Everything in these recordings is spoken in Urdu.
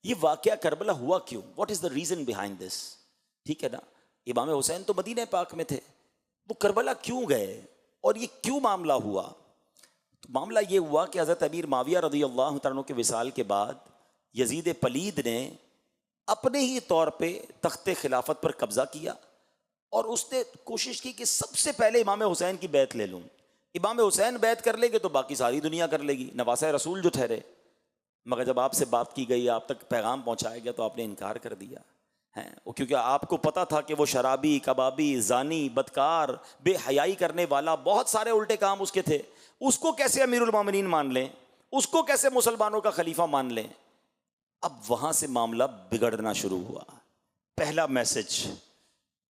یہ واقعہ کربلا ہوا کیوں؟ What is the reason behind this? ٹھیک ہے نا، امام حسین تو مدینہ پاک میں تھے، وہ کربلا کیوں گئے اور یہ کیوں معاملہ ہوا؟ تو معاملہ یہ ہوا کہ حضرت امیر معاویہ رضی اللہ تعالیٰ عنہ کے وصال کے بعد یزید پلید نے اپنے ہی طور پہ تخت خلافت پر قبضہ کیا، اور اس نے کوشش کی کہ سب سے پہلے امام حسین کی بیعت لے لوں۔ امام حسین بیعت کر لیں گے تو باقی ساری دنیا کر لے گی، نواسۂ رسول جو ٹھہرے۔ مگر جب آپ سے بات کی گئی، آپ تک پیغام پہنچایا گیا، تو آپ نے انکار کر دیا ہے، کیونکہ آپ کو پتہ تھا کہ وہ شرابی، کبابی، زانی، بدکار، بے حیائی کرنے والا، بہت سارے الٹے کام اس کے تھے۔ اس کو کیسے امیر المومنین مان لیں؟ اس کو کیسے مسلمانوں کا خلیفہ مان لیں؟ اب وہاں سے معاملہ بگڑنا شروع ہوا۔ پہلا میسج،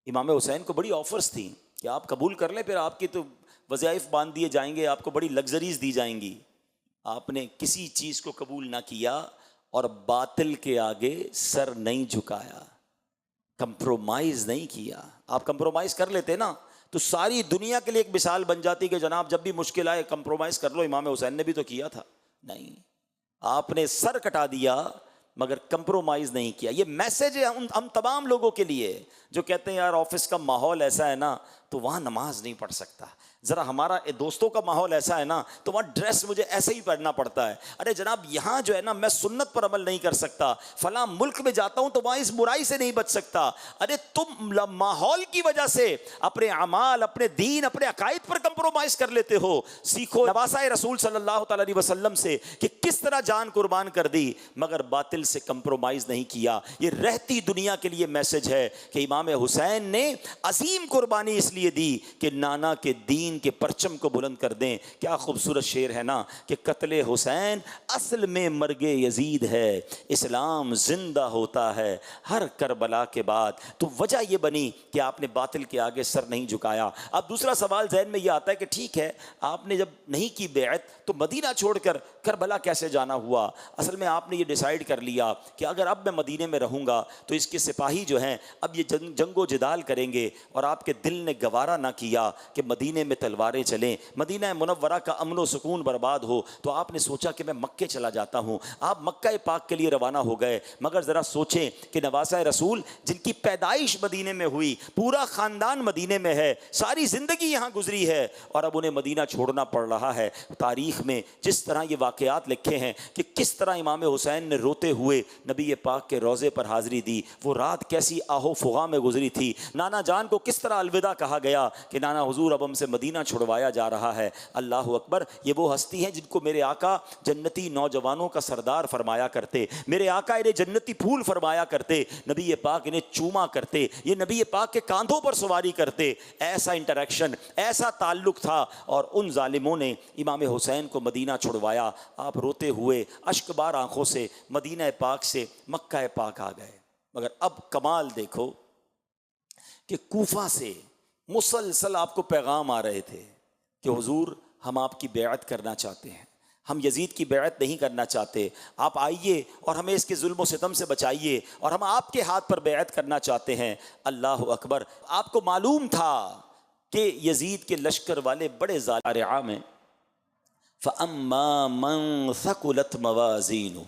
امام حسین کو بڑی آفرز تھیں کہ آپ قبول کر لیں، پھر آپ کی تو وظائف باندھ دیے جائیں گے، آپ کو بڑی لگژریز دی جائیں گی۔ آپ نے کسی چیز کو قبول نہ کیا اور باطل کے آگے سر نہیں جھکایا، کمپرومائز نہیں کیا۔ آپ کمپرومائز کر لیتے نا تو ساری دنیا کے لیے ایک مثال بن جاتی کہ جناب جب بھی مشکل آئے کمپرومائز کر لو۔ امام حسین نے بھی تو کیا تھا، نہیں، آپ نے سر کٹا دیا مگر کمپرومائز نہیں کیا۔ یہ میسج ہے ہم تمام لوگوں کے لیے جو کہتے ہیں یار آفس کا ماحول ایسا ہے نا تو وہاں نماز نہیں پڑھ سکتا، ذرا ہمارا دوستوں کا ماحول ایسا ہے نا تو وہاں ڈریس مجھے ایسے ہی پہننا پڑتا ہے۔ ارے جناب یہاں جو ہے نا میں سنت پر عمل نہیں کر سکتا، فلاں ملک میں جاتا ہوں تو وہاں اس برائی سے نہیں بچ سکتا۔ ارے تم ماحول کی وجہ سے اپنے اعمال، اپنے دین، اپنے عقائد پر کمپرومائز کر لیتے ہو۔ سیکھو نواسۂ رسول صلی اللہ تعالی علیہ وسلم سے کہ کس طرح جان قربان کر دی مگر باطل سے کمپرومائز نہیں کیا۔ یہ رہتی دنیا کے لیے میسج ہے کہ امام حسین نے عظیم قربانی اس لیے دی کہ نانا کے دین کے پرچم کو بلند کر دیں۔ کیا خوبصورت شعر ہے نا کہ قتل حسین اصل میں مرگ یزید ہے، اسلام زندہ ہوتا ہے ہر کربلا کے بعد۔ تو وجہ یہ بنی کہ آپ نے باطل کے آگے سر نہیں جھکایا۔ اب دوسرا سوال ذہن میں یہ آتا ہے کہ ٹھیک ہے آپ نے جب نہیں کی بیعت تو مدینہ چھوڑ کر کربلا کیسے جانا ہوا؟ اصل میں آپ نے یہ ڈیسائیڈ کر لیا کہ اگر اب میں مدینے میں رہوں گا تو اس کے سپاہی جو ہیں اب یہ جنگ و جدال کریں گے، اور آپ کے دل نے گوارا نہ کیا کہ مدینے میں تلواریں چلیں، مدینہ منورہ کا امن و سکون برباد ہو، تو آپ نے سوچا کہ میں مکے چلا جاتا ہوں۔ آپ مکہ پاک کے لیے روانہ ہو گئے، مگر ذرا سوچیں کہ نواسۂ رسول جن کی پیدائش مدینے میں ہوئی، پورا خاندان مدینے میں ہے، ساری زندگی یہاں گزری ہے، اور اب انہیں مدینہ چھوڑنا پڑ رہا ہے۔ تاریخ میں جس طرح یہ واقعات لکھے ہیں کہ کس طرح امام حسین نے روتے ہوئے نبی پاک کے روضے پر حاضری دی، وہ رات کیسی آہو فغاں میں گزری تھی، نانا جان کو کس طرح الوداع کہا گیا کہ نانا حضور اب ہم سے مدینہ چھڑوایا جا رہا ہے۔ اللہ اکبر، یہ وہ ہستی ہیں جن کو میرے آقا جنتی نوجوانوں کا سردار فرمایا کرتے، میرے آقا انہیں جنتی پھول فرمایا کرتے، نبی پاک انہیں چوما کرتے، یہ نبی پاک کے کاندھوں پر سواری کرتے۔ ایسا انٹریکشن، ایسا تعلق تھا، اور ان ظالموں نے امام حسین کو مدینہ چھڑوایا۔ آپ روتے ہوئے اشک بار آنکھوں سے مدینہ پاک سے مکہ پاک آ گئے۔ مگر اب کمال دیکھو کہ کوفہ سے مسلسل آپ کو پیغام آ رہے تھے کہ حضور ہم آپ کی بیعت کرنا چاہتے ہیں، ہم یزید کی بیعت نہیں کرنا چاہتے، آپ آئیے اور ہمیں اس کے ظلم و ستم سے بچائیے، اور ہم آپ کے ہاتھ پر بیعت کرنا چاہتے ہیں۔ اللہ اکبر، آپ کو معلوم تھا کہ یزید کے لشکر والے بڑے ظالم ہیں۔ فَأَمَّا مَنْ ثَقُلَتْ مَوَازِينُهُ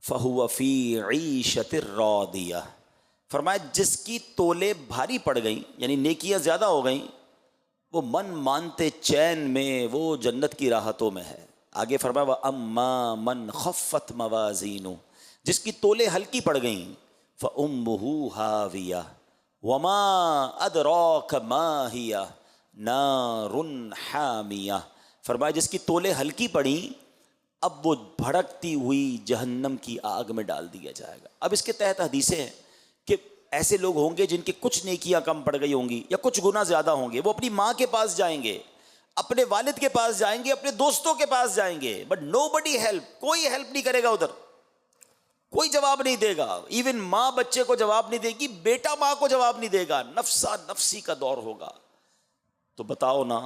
فَهُوَ فِي عِيشَةٍ رَاضِيَةٍ، فرمایا جس کی تولے بھاری پڑ گئیں، یعنی نیکیاں زیادہ ہو گئیں، وہ من مانتے چین میں، وہ جنت کی راحتوں میں ہے۔ آگے فرمایا وَأَمَّا مَنْ خَفَّتْ مَوَازِينُهُ، جس کی تولے ہلکی پڑ گئیں، فَأُمُّهُ هَاوِيَةٌ وَمَا أَدْرَاكَ مَا هِيَ نَارٌ حَامِيَةٌ، فرمایا جس کی تولے ہلکی پڑیں اب وہ بھڑکتی ہوئی جہنم کی آگ میں ڈال دیا جائے گا۔ اب اس کے تحت حدیثیں ہیں کہ ایسے لوگ ہوں گے جن کی کچھ نیکیاں کم پڑ گئی ہوں گی یا کچھ گناہ زیادہ ہوں گے، وہ اپنی ماں کے پاس جائیں گے، اپنے والد کے پاس جائیں گے، اپنے دوستوں کے پاس جائیں گے، بٹ نو بڈی ہیلپ، کوئی ہیلپ نہیں کرے گا، ادھر کوئی جواب نہیں دے گا۔ ایون ماں بچے کو جواب نہیں دے گی، بیٹا ماں کو جواب نہیں دے گا، نفسا نفسی کا دور ہوگا۔ تو بتاؤ نا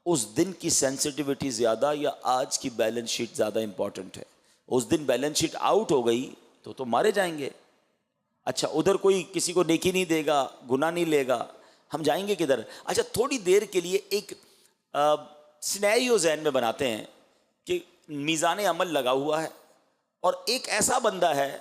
اس دن کی سینسٹیوٹی زیادہ یا آج کی بیلنس شیٹ زیادہ امپورٹنٹ ہے؟ اس دن بیلنس شیٹ آؤٹ ہو گئی تو مارے جائیں گے۔ اچھا ادھر کوئی کسی کو نیکی نہیں دے گا، گناہ نہیں لے گا، ہم جائیں گے کدھر؟ اچھا تھوڑی دیر کے لیے ایک سینیریو ذہن میں بناتے ہیں کہ میزان عمل لگا ہوا ہے اور ایک ایسا بندہ ہے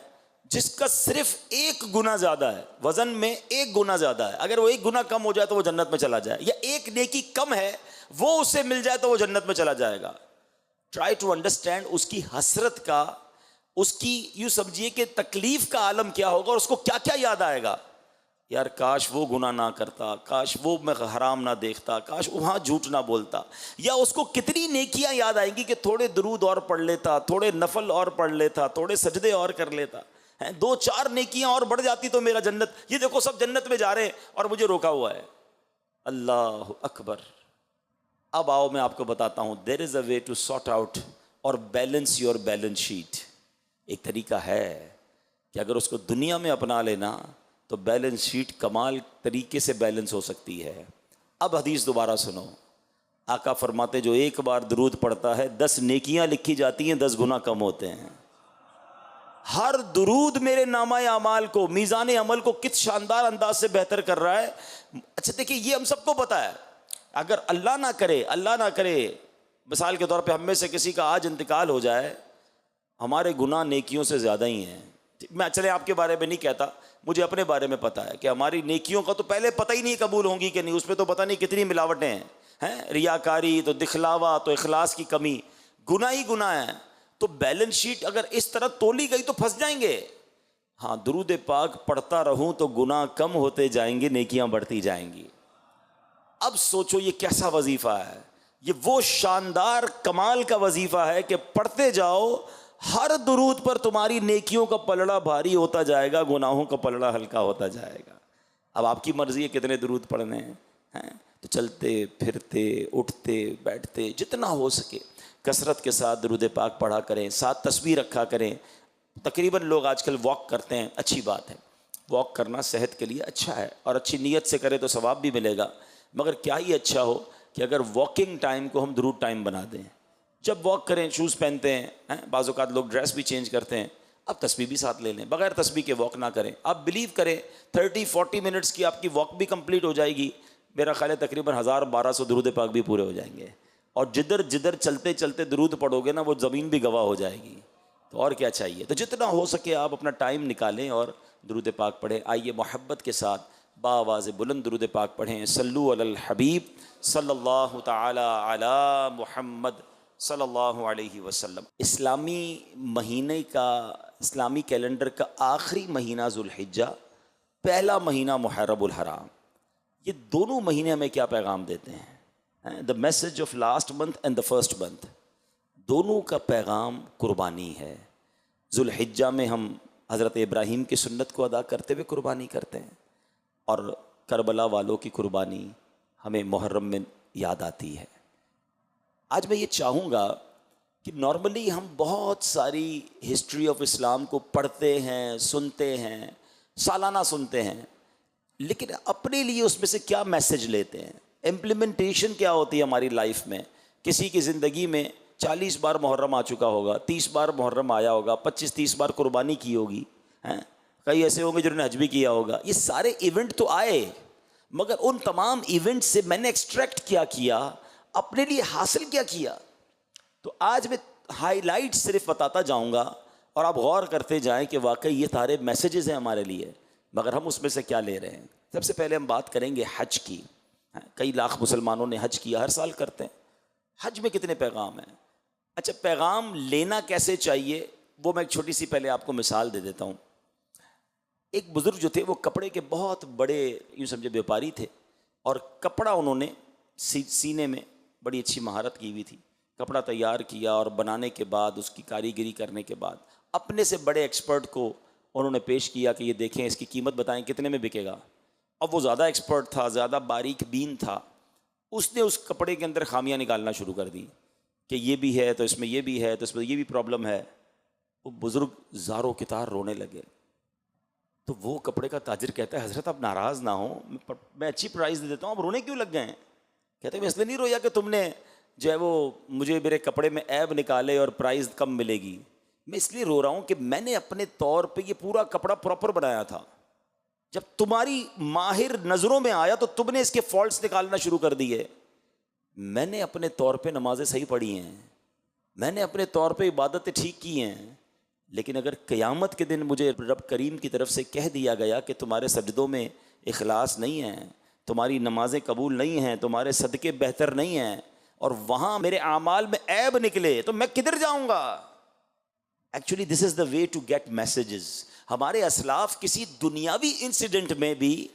جس کا صرف ایک گنا زیادہ ہے، وزن میں ایک گنا زیادہ ہے، اگر وہ ایک گنا کم ہو جائے تو وہ جنت میں چلا جائے، یا ایک نیکی کم ہے وہ اسے مل جائے تو وہ جنت میں چلا جائے گا. ٹرائی ٹو انڈرسٹینڈ اس کی حسرت کا، اس کی یوں سمجھیے کہ تکلیف کا عالم کیا ہوگا، اور اس کو کیا کیا یاد آئے گا. یار کاش وہ گناہ نہ کرتا، کاش وہ میں حرام نہ دیکھتا، کاش وہاں جھوٹ نہ بولتا. یا اس کو کتنی نیکیاں یاد آئیں گی کہ تھوڑے درود اور پڑھ لیتا، تھوڑے نفل اور پڑھ لیتا، تھوڑے سجدے اور کر لیتا، دو چار نیکیاں اور بڑھ جاتی تو میرا جنت. یہ دیکھو سب جنت میں جا رہے ہیں اور مجھے روکا ہوا ہے. اللہ اکبر. اب آؤ میں آپ کو بتاتا ہوں، دیر از اے وے ٹو سارٹ آؤٹ اور بیلنس یور بیلنس شیٹ. ایک طریقہ ہے کہ اگر اس کو دنیا میں اپنا لینا تو بیلنس شیٹ کمال طریقے سے بیلنس ہو سکتی ہے. اب حدیث دوبارہ سنو. آقا فرماتے جو ایک بار درود پڑھتا ہے 10 نیکیاں لکھی جاتی ہیں، 10 گناہ کم ہوتے ہیں. ہر درود میرے نامہ اعمال کو، میزان عمل کو کس شاندار انداز سے بہتر کر رہا ہے. اچھا دیکھیے، یہ ہم سب کو پتا ہے. اگر اللہ نہ کرے مثال کے طور پہ ہم میں سے کسی کا آج انتقال ہو جائے، ہمارے گناہ نیکیوں سے زیادہ ہی ہیں. میں چلے آپ کے بارے میں نہیں کہتا، مجھے اپنے بارے میں پتا ہے کہ ہماری نیکیوں کا تو پہلے پتہ ہی نہیں قبول ہوں گی کہ نہیں، اس میں تو پتہ نہیں کتنی ملاوٹیں ہیں، ریاکاری، تو دکھلاوا، تو اخلاص کی کمی، گناہ ہی گناہ ہیں. تو بیلنس شیٹ اگر اس طرح تولی گئی تو پھنس جائیں گے. ہاں درود پاک پڑھتا رہوں تو گناہ کم ہوتے جائیں گے، نیکیاں بڑھتی جائیں گی. اب سوچو یہ کیسا وظیفہ ہے. یہ وہ شاندار کمال کا وظیفہ ہے کہ پڑھتے جاؤ، ہر درود پر تمہاری نیکیوں کا پلڑا بھاری ہوتا جائے گا، گناہوں کا پلڑا ہلکا ہوتا جائے گا. اب آپ کی مرضی ہے کتنے درود پڑھنے ہیں. تو چلتے پھرتے اٹھتے بیٹھتے جتنا ہو سکے کثرت کے ساتھ درود پاک پڑھا کریں، ساتھ تسبیح رکھا کریں. تقریباً لوگ آج کل واک کرتے ہیں، اچھی بات ہے، واک کرنا صحت کے لیے اچھا ہے، اور اچھی نیت سے کرے تو ثواب بھی ملے گا. مگر کیا ہی اچھا ہو کہ اگر واکنگ ٹائم کو ہم درود ٹائم بنا دیں. جب واک کریں شوز پہنتے ہیں، بعض اوقات لوگ ڈریس بھی چینج کرتے ہیں، اب تسبیح بھی ساتھ لے لیں، بغیر تسبیح کے واک نہ کریں. آپ بلیو کریں 30-40 منٹس کی آپ کی واک بھی کمپلیٹ ہو جائے گی. میرا خیال ہے تقریباً 1000-1200 درود پاک بھی پورے ہو جائیں گے. اور جدھر جدھر چلتے چلتے درود پڑھو گے نا، وہ زمین بھی گواہ ہو جائے گی. تو اور کیا چاہیے. تو جتنا ہو سکے آپ اپنا ٹائم نکالیں اور درود پاک پڑھیں. آئیے محبت کے ساتھ باواز بلند درود پاک پڑھیں. صلو علی الحبیب صلی اللہ تعالی علی محمد صلی اللہ علیہ وسلم. اسلامی مہینے کا، اسلامی کیلنڈر کا آخری مہینہ ذوالحجہ، پہلا مہینہ محرم الحرام، یہ دونوں مہینے ہمیں کیا پیغام دیتے ہیں؟ The message of last month and the first month, دونوں کا پیغام قربانی ہے. ذوالحجہ میں ہم حضرت ابراہیم کی سنت کو ادا کرتے ہوئے قربانی کرتے ہیں، اور کربلا والوں کی قربانی ہمیں محرم میں یاد آتی ہے. آج میں یہ چاہوں گا کہ نارملی ہم بہت ساری ہسٹری آف اسلام کو پڑھتے ہیں، سنتے ہیں، سالانہ سنتے ہیں، لیکن اپنے لیے اس میں سے کیا میسج لیتے ہیں؟ امپلیمنٹیشن کیا ہوتی ہے ہماری لائف میں؟ کسی کی زندگی میں 40 بار محرم آ چکا ہوگا، 30 بار محرم آیا ہوگا، 25-30 بار قربانی کی ہوگی، کئی ایسے ہوں گے جنہوں نے حج بھی کیا ہوگا. یہ سارے ایونٹ تو آئے، مگر ان تمام ایونٹ سے میں نے ایکسٹریکٹ کیا اپنے لیے حاصل کیا کیا. تو آج میں ہائی لائٹ صرف بتاتا جاؤں گا، اور آپ غور کرتے جائیں کہ واقعی یہ سارے میسیجز ہیں ہمارے لیے، مگر ہم اس میں سے کیا لے رہے ہیں. سب سے پہلے ہم بات کریں گے حج کی. کئی لاکھ مسلمانوں نے حج کیا، ہر سال کرتے ہیں. حج میں کتنے پیغام ہیں؟ اچھا، پیغام لینا کیسے چاہیے وہ میں ایک چھوٹی سی پہلے آپ کو مثال دے دیتا ہوں. ایک بزرگ جو تھے وہ کپڑے کے بہت بڑے یوں سمجھے بیوپاری تھے، اور کپڑا انہوں نے سینے میں بڑی اچھی مہارت کی ہوئی تھی. کپڑا تیار کیا اور بنانے کے بعد اس کی کاریگری کرنے کے بعد اپنے سے بڑے ایکسپرٹ کو انہوں نے پیش کیا کہ یہ دیکھیں اس کی قیمت بتائیں کتنے میں بکے گا. اب وہ زیادہ ایکسپرٹ تھا، زیادہ باریک بین تھا، اس نے اس کپڑے کے اندر خامیاں نکالنا شروع کر دی کہ یہ بھی ہے تو اس میں یہ بھی ہے تو اس میں یہ بھی پرابلم ہے. وہ بزرگ زاروں کتار رونے لگے. تو وہ کپڑے کا تاجر کہتا ہے حضرت آپ ناراض نہ ہوں، میں اچھی پرائز دے دیتا ہوں، آپ رونے کیوں لگ گئے ہیں؟ کہتے ہیں میں اس لیے نہیں رویا کہ تم نے جو ہے وہ مجھے میرے کپڑے میں عیب نکالے اور پرائز کم ملے گی. میں اس لیے رو رہا ہوں کہ میں نے اپنے طور پہ یہ پورا کپڑا پراپر بنایا تھا. جب تمہاری ماہر نظروں میں آیا تو تم نے اس کے فالٹس نکالنا شروع کر دیے. میں نے اپنے طور پہ نمازیں صحیح پڑھی ہیں، میں نے اپنے طور پہ عبادتیں ٹھیک کی ہیں، لیکن اگر قیامت کے دن مجھے رب کریم کی طرف سے کہہ دیا گیا کہ تمہارے سجدوں میں اخلاص نہیں ہے، تمہاری نمازیں قبول نہیں ہیں، تمہارے صدقے بہتر نہیں ہیں، اور وہاں میرے اعمال میں عیب نکلے، تو میں کدھر جاؤں گا؟ Actually this is the way to get messages. ہمارے اسلاف کسی دنیاوی انسیڈنٹ میں بھی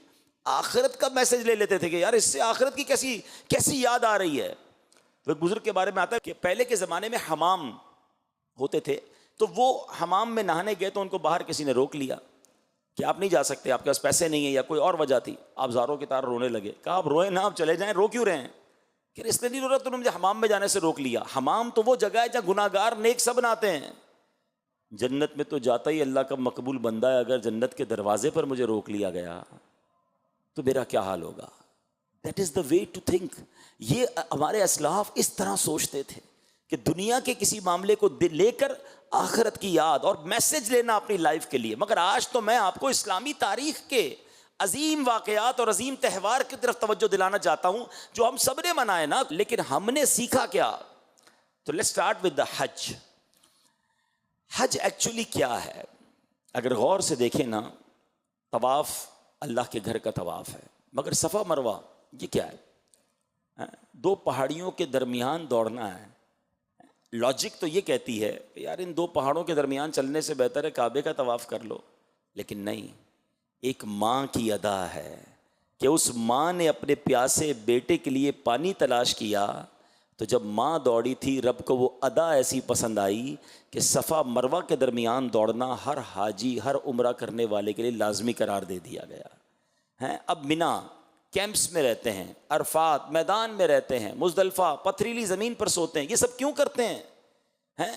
آخرت کا میسج لے لیتے تھے کہ یار اس سے آخرت کی کیسی یاد آ رہی ہے. تو ایک بزرگ کے بارے میں آتا ہے کہ پہلے کے زمانے میں حمام ہوتے تھے، تو وہ حمام میں نہانے گئے تو ان کو باہر کسی نے روک لیا کہ آپ نہیں جا سکتے، آپ کے پاس پیسے نہیں ہیں یا کوئی اور وجہ تھی. آپ زاروں کی طرح رونے لگے. کہا آپ روئیں نا، آپ چلے جائیں، رو کیوں رہے ہیں؟ کہ اس لیے نہیں رو رہا، تو نے مجھے حمام میں جانے سے روک لیا. حمام تو وہ جگہ ہے جہاں گناہ گار نیک سب نہاتے ہیں. جنت میں تو جاتا ہی اللہ کا مقبول بندہ ہے، اگر جنت کے دروازے پر مجھے روک لیا گیا تو میرا کیا حال ہوگا؟ That is the way to think. یہ ہمارے اسلاف اس طرح سوچتے تھے کہ دنیا کے کسی معاملے کو لے کر آخرت کی یاد اور میسج لینا اپنی لائف کے لیے. مگر آج تو میں آپ کو اسلامی تاریخ کے عظیم واقعات اور عظیم تہوار کی طرف توجہ دلانا چاہتا ہوں جو ہم سب نے منائے نا، لیکن ہم نے سیکھا کیا؟ تو let's start with the Hajj. Hajj actually کیا ہے؟ اگر غور سے دیکھیں نا، طواف اللہ کے گھر کا طواف ہے، مگر صفا مروہ یہ کیا ہے؟ دو پہاڑیوں کے درمیان دوڑنا ہے. لاجک تو یہ کہتی ہے کہ یار ان دو پہاڑوں کے درمیان چلنے سے بہتر ہے کعبے کا طواف کر لو، لیکن نہیں. ایک ماں کی ادا ہے کہ اس ماں نے اپنے پیاسے بیٹے کے لیے پانی تلاش کیا، تو جب ماں دوڑی تھی رب کو وہ ادا ایسی پسند آئی کہ صفا مروہ کے درمیان دوڑنا ہر حاجی، ہر عمرہ کرنے والے کے لیے لازمی قرار دے دیا گیا ہے. اب منا کیمپس میں رہتے ہیں، عرفات میدان میں رہتے ہیں، مزدلفہ پتھریلی زمین پر سوتے ہیں. یہ سب کیوں کرتے ہیں؟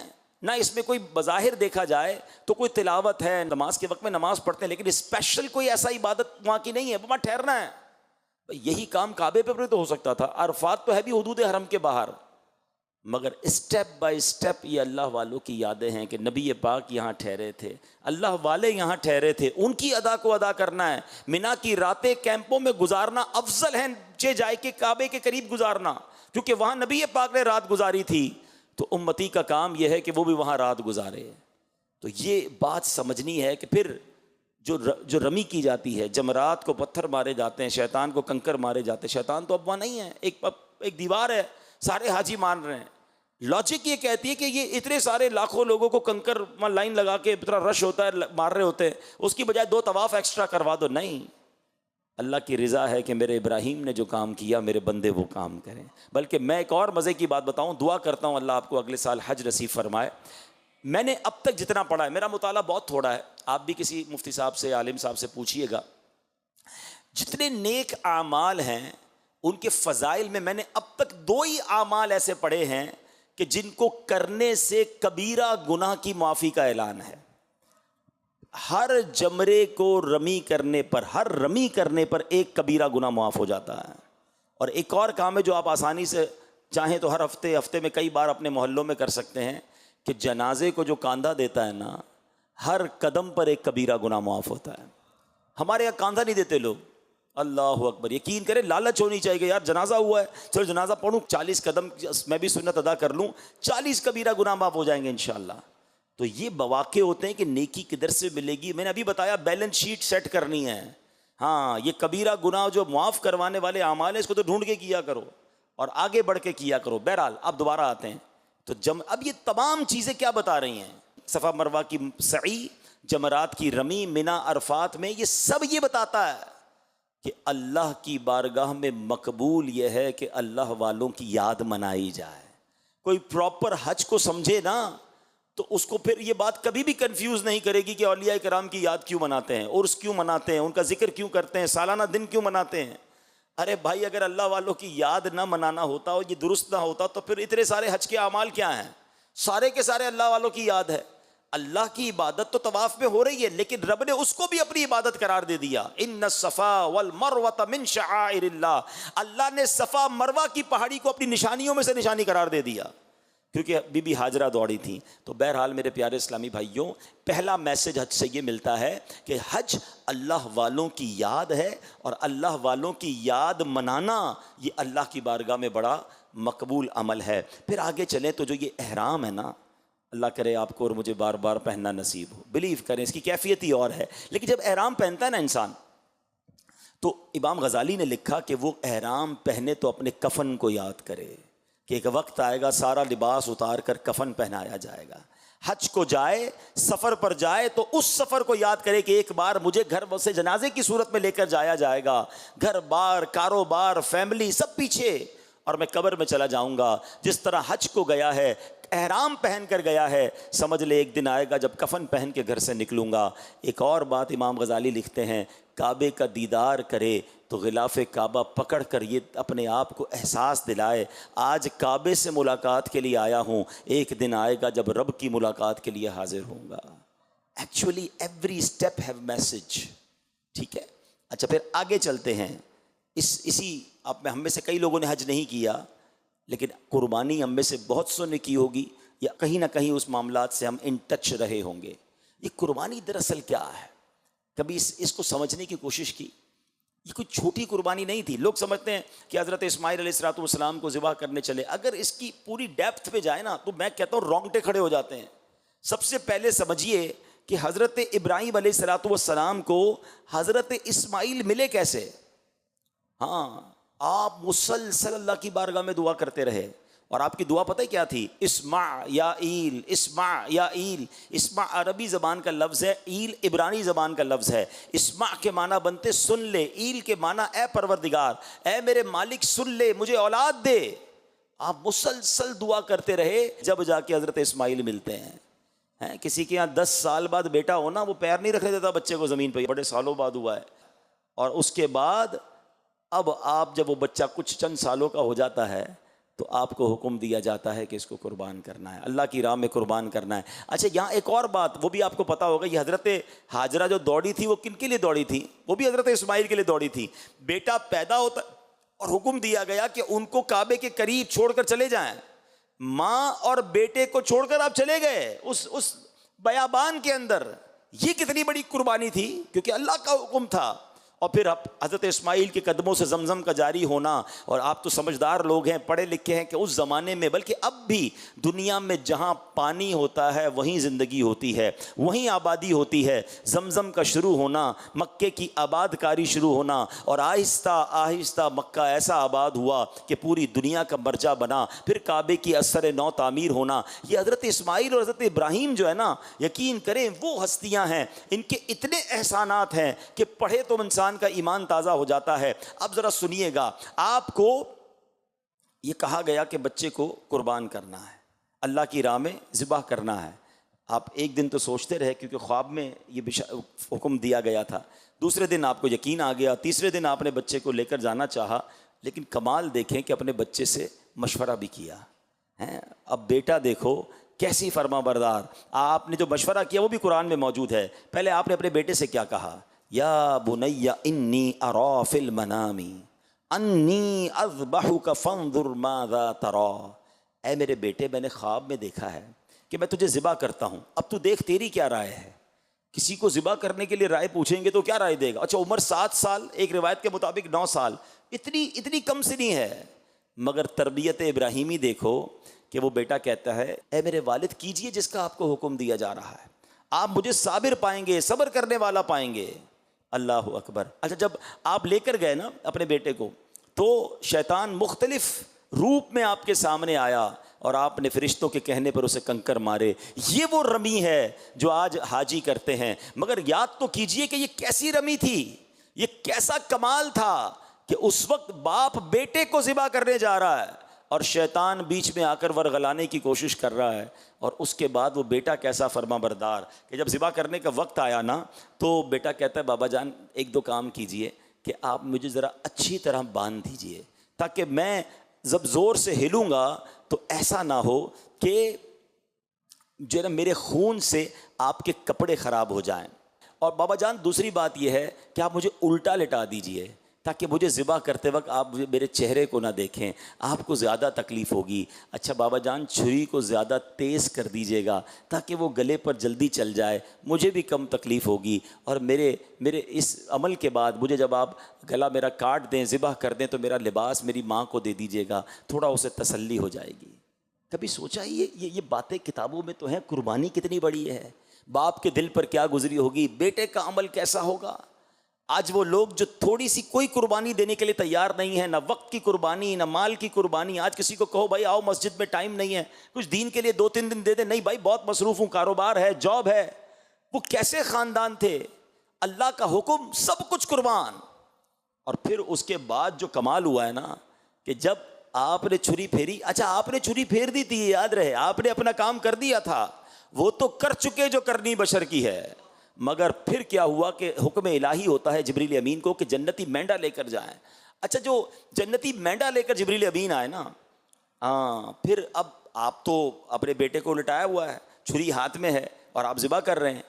نہ اس میں کوئی بظاہر دیکھا جائے تو کوئی تلاوت ہے، نماز کے وقت میں نماز پڑھتے ہیں، لیکن اسپیشل کوئی ایسا عبادت وہاں کی نہیں ہے، وہاں ٹھہرنا ہے. یہی کام کعبے پہ تو ہو سکتا تھا. عرفات تو ہے بھی حدود حرم کے باہر، مگر اسٹیپ بائی اسٹیپ یہ اللہ والوں کی یادیں ہیں کہ نبی پاک یہاں ٹھہرے تھے، اللہ والے یہاں ٹھہرے تھے، ان کی ادا کو ادا کرنا ہے. منا کی راتیں کیمپوں میں گزارنا افضل ہے چہ جائے کہ کعبے کے قریب گزارنا، کیونکہ وہاں نبی پاک نے رات گزاری تھی، تو امتی کا کام یہ ہے کہ وہ بھی وہاں رات گزارے. تو یہ بات سمجھنی ہے کہ پھر جو رمی کی جاتی ہے، جمرات کو پتھر مارے جاتے ہیں، شیطان کو کنکر مارے جاتے ہیں. شیطان تو اب وہاں نہیں ہے، ایک دیوار ہے، سارے حاجی مان رہے ہیں. لاجک یہ کہتی ہے کہ یہ اتنے سارے لاکھوں لوگوں کو کنکر لائن لگا کے اتنا رش ہوتا ہے، مار رہے ہوتے ہیں، اس کی بجائے 2 طواف ایکسٹرا کروا دو. نہیں، اللہ کی رضا ہے کہ میرے ابراہیم نے جو کام کیا میرے بندے وہ کام کریں. بلکہ میں ایک اور مزے کی بات بتاؤں، دعا کرتا ہوں اللہ آپ کو اگلے سال حج نصیب فرمائے. میں نے اب تک جتنا پڑھا ہے، میرا مطالعہ بہت تھوڑا ہے، آپ بھی کسی مفتی صاحب سے، عالم صاحب سے پوچھئے گا، جتنے نیک اعمال ہیں ان کے فضائل میں نے اب تک 2 ہی اعمال ایسے پڑھے ہیں کہ جن کو کرنے سے کبیرہ گناہ کی معافی کا اعلان ہے. ہر جمرے کو رمی کرنے پر، ہر رمی کرنے پر ایک کبیرہ گناہ معاف ہو جاتا ہے. اور ایک اور کام ہے جو آپ آسانی سے چاہیں تو ہر ہفتے میں کئی بار اپنے محلوں میں کر سکتے ہیں کہ جنازے کو جو کاندھا دیتا ہے نا، ہر قدم پر ایک کبیرہ گناہ معاف ہوتا ہے. ہمارے یہاں کاندھا نہیں دیتے لوگ، اللہ اکبر. یقین کریں لالچ ہونی چاہیے کہ یار جنازہ ہوا ہے، چلو جنازہ پڑھوں، 40 قدم میں بھی سنت ادا کر لوں، 40 کبیرہ گناہ معاف ہو جائیں گے انشاءاللہ. تو یہ مواقع ہوتے ہیں کہ نیکی کدھر سے ملے گی. میں نے ابھی بتایا بیلنس شیٹ سیٹ کرنی ہے. ہاں، یہ کبیرہ گناہ جو معاف کروانے والے اعمال ہیں اس کو تو ڈھونڈ کے کیا کرو اور آگے بڑھ کے کیا کرو. بہرحال اب دوبارہ آتے ہیں تو اب یہ تمام چیزیں کیا بتا رہی ہیں؟ صفا مروہ کی سعی، جمرات کی رمی، منا عرفات میں، یہ سب یہ بتاتا ہے کہ اللہ کی بارگاہ میں مقبول یہ ہے کہ اللہ والوں کی یاد منائی جائے. کوئی پراپر حج کو سمجھے نا تو اس کو پھر یہ بات کبھی بھی کنفیوز نہیں کرے گی کہ اولیاء کرام کی یاد کیوں مناتے ہیں، عرس کیوں مناتے ہیں، ان کا ذکر کیوں کرتے ہیں، سالانہ دن کیوں مناتے ہیں. ارے بھائی، اگر اللہ والوں کی یاد نہ منانا ہوتا اور یہ درست نہ ہوتا تو پھر اتنے سارے حج کے اعمال کیا ہیں؟ سارے کے سارے اللہ والوں کی یاد ہے. اللہ کی عبادت تو طواف میں ہو رہی ہے، لیکن رب نے اس کو بھی اپنی عبادت قرار دے دیا. ان الصفا والمروہ من شعائر اللہ. اللہ نے صفا مروہ کی پہاڑی کو اپنی نشانیوں میں سے نشانی قرار دے دیا کیونکہ بی بی ہاجرہ دوڑی تھیں. تو بہرحال میرے پیارے اسلامی بھائیوں، پہلا میسج حج سے یہ ملتا ہے کہ حج اللہ والوں کی یاد ہے، اور اللہ والوں کی یاد منانا یہ اللہ کی بارگاہ میں بڑا مقبول عمل ہے. پھر آگے چلیں تو جو یہ احرام ہے نا، اللہ کرے آپ کو اور مجھے بار بار پہننا نصیب ہو. بلیو کریں اس کی کیفیت ہی اور ہے. لیکن جب احرام پہنتا ہے نا انسان, تو امام غزالی نے لکھا کہ وہ احرام پہنے تو اپنے کفن کو یاد کرے کہ ایک وقت آئے گا سارا لباس اتار کر کفن پہنایا جائے گا. حج کو جائے, سفر پر جائے تو اس سفر کو یاد کرے کہ ایک بار مجھے گھر سے جنازے کی صورت میں لے کر جایا جائے گا, گھر بار, کاروبار, فیملی سب پیچھے, اور میں قبر میں چلا جاؤں گا. جس طرح حج کو گیا ہے, احرام پہن کر گیا ہے, سمجھ لے ایک دن آئے گا جب کفن پہن کے گھر سے نکلوں گا. ایک اور بات امام غزالی لکھتے ہیں, کعبے کا دیدار کرے تو غلاف کعبہ پکڑ کر یہ اپنے آپ کو احساس دلائے, آج کعبے سے ملاقات کے لیے آیا ہوں, ایک دن آئے گا جب رب کی ملاقات کے لیے حاضر ہوں گا. Actually every step have message. ٹھیک ہے, اچھا پھر آگے چلتے ہیں. اسی آپ میں ہم میں سے کئی لوگوں نے حج نہیں کیا, لیکن قربانی ہم میں سے بہت سو نے کی ہوگی, یا کہیں نہ کہیں اس معاملات سے ہم ان ٹچ رہے ہوں گے. یہ قربانی دراصل کیا ہے؟ کبھی اس کو سمجھنے کی کوشش کی؟ یہ کوئی چھوٹی قربانی نہیں تھی. لوگ سمجھتے ہیں کہ حضرت اسماعیل علیہ السلام کو ذبح کرنے چلے. اگر اس کی پوری ڈیپتھ پہ جائے نا تو میں کہتا ہوں رونگٹے کھڑے ہو جاتے ہیں. سب سے پہلے سمجھیے کہ حضرت ابراہیم علیہ السلام کو حضرت اسماعیل ملے کیسے؟ ہاں, آپ مسلسل اللہ کی بارگاہ میں دعا کرتے رہے, اور آپ کی دعا پتہ ہے کیا تھی؟ اسمع یا ایل, اسمع یا ایل. اسمع عربی زبان کا لفظ ہے, ایل عبرانی زبان کا لفظ ہے. اسمع کے معنی بنتے سن لے, ایل کے معنی اے پروردگار, اے میرے مالک سن لے, مجھے اولاد دے. آپ مسلسل دعا کرتے رہے, جب جا کے حضرت اسماعیل ملتے ہیں. کسی کے یہاں 10 سال بعد بیٹا ہونا, وہ پیر نہیں رکھنے دیتا بچے کو زمین پہ, بڑے سالوں بعد ہوا ہے. اور اس کے بعد اب آپ جب وہ بچہ کچھ چند سالوں کا ہو جاتا ہے تو آپ کو حکم دیا جاتا ہے کہ اس کو قربان کرنا ہے, اللہ کی راہ میں قربان کرنا ہے. اچھا یہاں ایک اور بات, وہ بھی آپ کو پتا ہوگا, یہ حضرت ہاجرہ جو دوڑی تھی وہ کن کے لیے دوڑی تھی؟ وہ بھی حضرت اسماعیل کے لیے دوڑی تھی. بیٹا پیدا ہوتا اور حکم دیا گیا کہ ان کو کعبے کے قریب چھوڑ کر چلے جائیں. ماں اور بیٹے کو چھوڑ کر آپ چلے گئے اس بیابان کے اندر. یہ کتنی بڑی قربانی تھی, کیونکہ اللہ کا حکم تھا. اور پھر حضرت اسماعیل کے قدموں سے زمزم کا جاری ہونا. اور آپ تو سمجھدار لوگ ہیں, پڑھے لکھے ہیں, کہ اس زمانے میں, بلکہ اب بھی دنیا میں جہاں پانی ہوتا ہے وہیں زندگی ہوتی ہے, وہیں آبادی ہوتی ہے. زمزم کا شروع ہونا, مکے کی آباد کاری شروع ہونا, اور آہستہ آہستہ مکہ ایسا آباد ہوا کہ پوری دنیا کا مرجع بنا. پھر کعبے کی اثر نو تعمیر ہونا. یہ حضرت اسماعیل اور حضرت ابراہیم جو ہے نا, یقین کریں وہ ہستیاں ہیں, ان کے اتنے احسانات ہیں کہ پڑھے تو انسان کا ایمان تازہ ہو جاتا ہے. اب ذرا سنیے گا, آپ کو یہ کہا گیا کہ بچے کو قربان کرنا ہے, اللہ کی راہ میں ذبح کرنا ہے. آپ ایک دن تو سوچتے رہے کیونکہ خواب میں یہ حکم دیا گیا تھا. دوسرے دن آپ کو یقین آ گیا. تیسرے دن آپ نے بچے کو لے کر جانا چاہا, لیکن کمال دیکھیں کہ اپنے بچے سے مشورہ بھی کیا ہے. اب بیٹا دیکھو کیسی فرما بردار. آپ نے جو مشورہ کیا وہ بھی قرآن میں موجود ہے. پہلے آپ نے اپنے بیٹے سے کیا کہا؟ یا بنی انی ارا فی المنام انی اذبحک فانظر ماذا تری. اے میرے بیٹے, میں نے خواب میں دیکھا ہے کہ میں تجھے ذبح کرتا ہوں, اب تو دیکھ تیری کیا رائے ہے. کسی کو ذبح کرنے کے لیے رائے پوچھیں گے تو کیا رائے دے گا؟ اچھا عمر 7 سال, ایک روایت کے مطابق 9 سال, اتنی کم سنی ہے. مگر تربیت ابراہیمی دیکھو کہ وہ بیٹا کہتا ہے اے میرے والد کیجئے جس کا آپ کو حکم دیا جا رہا ہے, آپ مجھے صابر پائیں گے, صبر کرنے والا پائیں گے. اللہ اکبر. اچھا جب آپ لے کر گئے نا اپنے بیٹے کو, تو شیطان مختلف روپ میں آپ کے سامنے آیا اور آپ نے فرشتوں کے کہنے پر اسے کنکر مارے. یہ وہ رمی ہے جو آج حاجی کرتے ہیں. مگر یاد تو کیجئے کہ یہ کیسی رمی تھی, یہ کیسا کمال تھا کہ اس وقت باپ بیٹے کو ذبح کرنے جا رہا ہے اور شیطان بیچ میں آ کر ورغلانے کی کوشش کر رہا ہے. اور اس کے بعد وہ بیٹا کیسا فرما بردار کہ جب ذبح کرنے کا وقت آیا نا, تو بیٹا کہتا ہے بابا جان 1-2 کام کیجئے کہ آپ مجھے ذرا اچھی طرح باندھ دیجئے, تاکہ میں جب زور سے ہلوں گا تو ایسا نہ ہو کہ جو ہے نا میرے خون سے آپ کے کپڑے خراب ہو جائیں. اور بابا جان دوسری بات یہ ہے کہ آپ مجھے الٹا لٹا دیجئے تاکہ مجھے ذبح کرتے وقت آپ میرے چہرے کو نہ دیکھیں, آپ کو زیادہ تکلیف ہوگی. اچھا بابا جان چھری کو زیادہ تیز کر دیجیے گا تاکہ وہ گلے پر جلدی چل جائے, مجھے بھی کم تکلیف ہوگی. اور میرے اس عمل کے بعد مجھے جب آپ گلا میرا کاٹ دیں, ذبح کر دیں, تو میرا لباس میری ماں کو دے دیجیے گا, تھوڑا اسے تسلی ہو جائے گی. کبھی سوچا یہ باتیں کتابوں میں تو ہیں، قربانی کتنی بڑی ہے، باپ کے دل پر کیا گزری ہوگی، بیٹے کا عمل کیسا ہوگا۔ آج وہ لوگ جو تھوڑی سی کوئی قربانی دینے کے لیے تیار نہیں ہے، نہ وقت کی قربانی نہ مال کی قربانی۔ آج کسی کو کہو بھائی آؤ مسجد میں، ٹائم نہیں ہے، کچھ دین کے لیے 2-3 دن دے دے، نہیں بھائی بہت مصروف ہوں، کاروبار ہے، جاب ہے۔ وہ کیسے خاندان تھے، اللہ کا حکم سب کچھ قربان۔ اور پھر اس کے بعد جو کمال ہوا ہے نا کہ جب آپ نے چھری پھیری، اچھا آپ نے چھری پھیر دی تھی، یاد رہے آپ نے اپنا کام کر دیا تھا، وہ تو کر چکے جو کرنی بشر کی ہے، مگر پھر کیا ہوا کہ حکم الہی ہوتا ہے جبریل امین کو کہ جنتی مینڈا لے کر جائیں۔ اچھا جو جنتی مینڈا لے کر جبریل امین آئے نا، پھر اب آپ تو اپنے بیٹے کو لٹایا ہوا ہے، چھری ہاتھ میں ہے اور آپ ذبح کر رہے ہیں،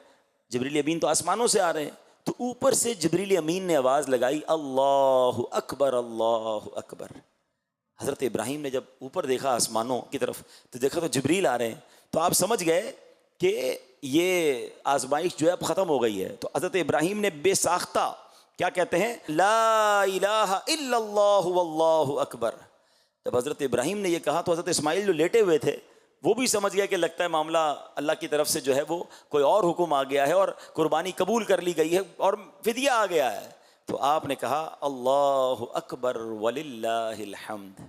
جبریل امین تو آسمانوں سے آ رہے ہیں، تو اوپر سے جبریل امین نے آواز لگائی اللہ اکبر اللہ اکبر۔ حضرت ابراہیم نے جب اوپر دیکھا آسمانوں کی طرف تو دیکھا تو جبریل آ رہے ہیں، تو آپ سمجھ گئے کہ یہ آزمائش جو ہے اب ختم ہو گئی ہے۔ تو حضرت ابراہیم نے بے ساختہ کیا کہتے ہیں، لا الہ الا اللہ واللہ اکبر۔ جب حضرت ابراہیم نے یہ کہا تو حضرت اسماعیل جو لیٹے ہوئے تھے وہ بھی سمجھ گیا کہ لگتا ہے معاملہ اللہ کی طرف سے جو ہے وہ کوئی اور حکم آ گیا ہے اور قربانی قبول کر لی گئی ہے اور فدیہ آ گیا ہے۔ تو آپ نے کہا اللہ اکبر وللہ الحمد۔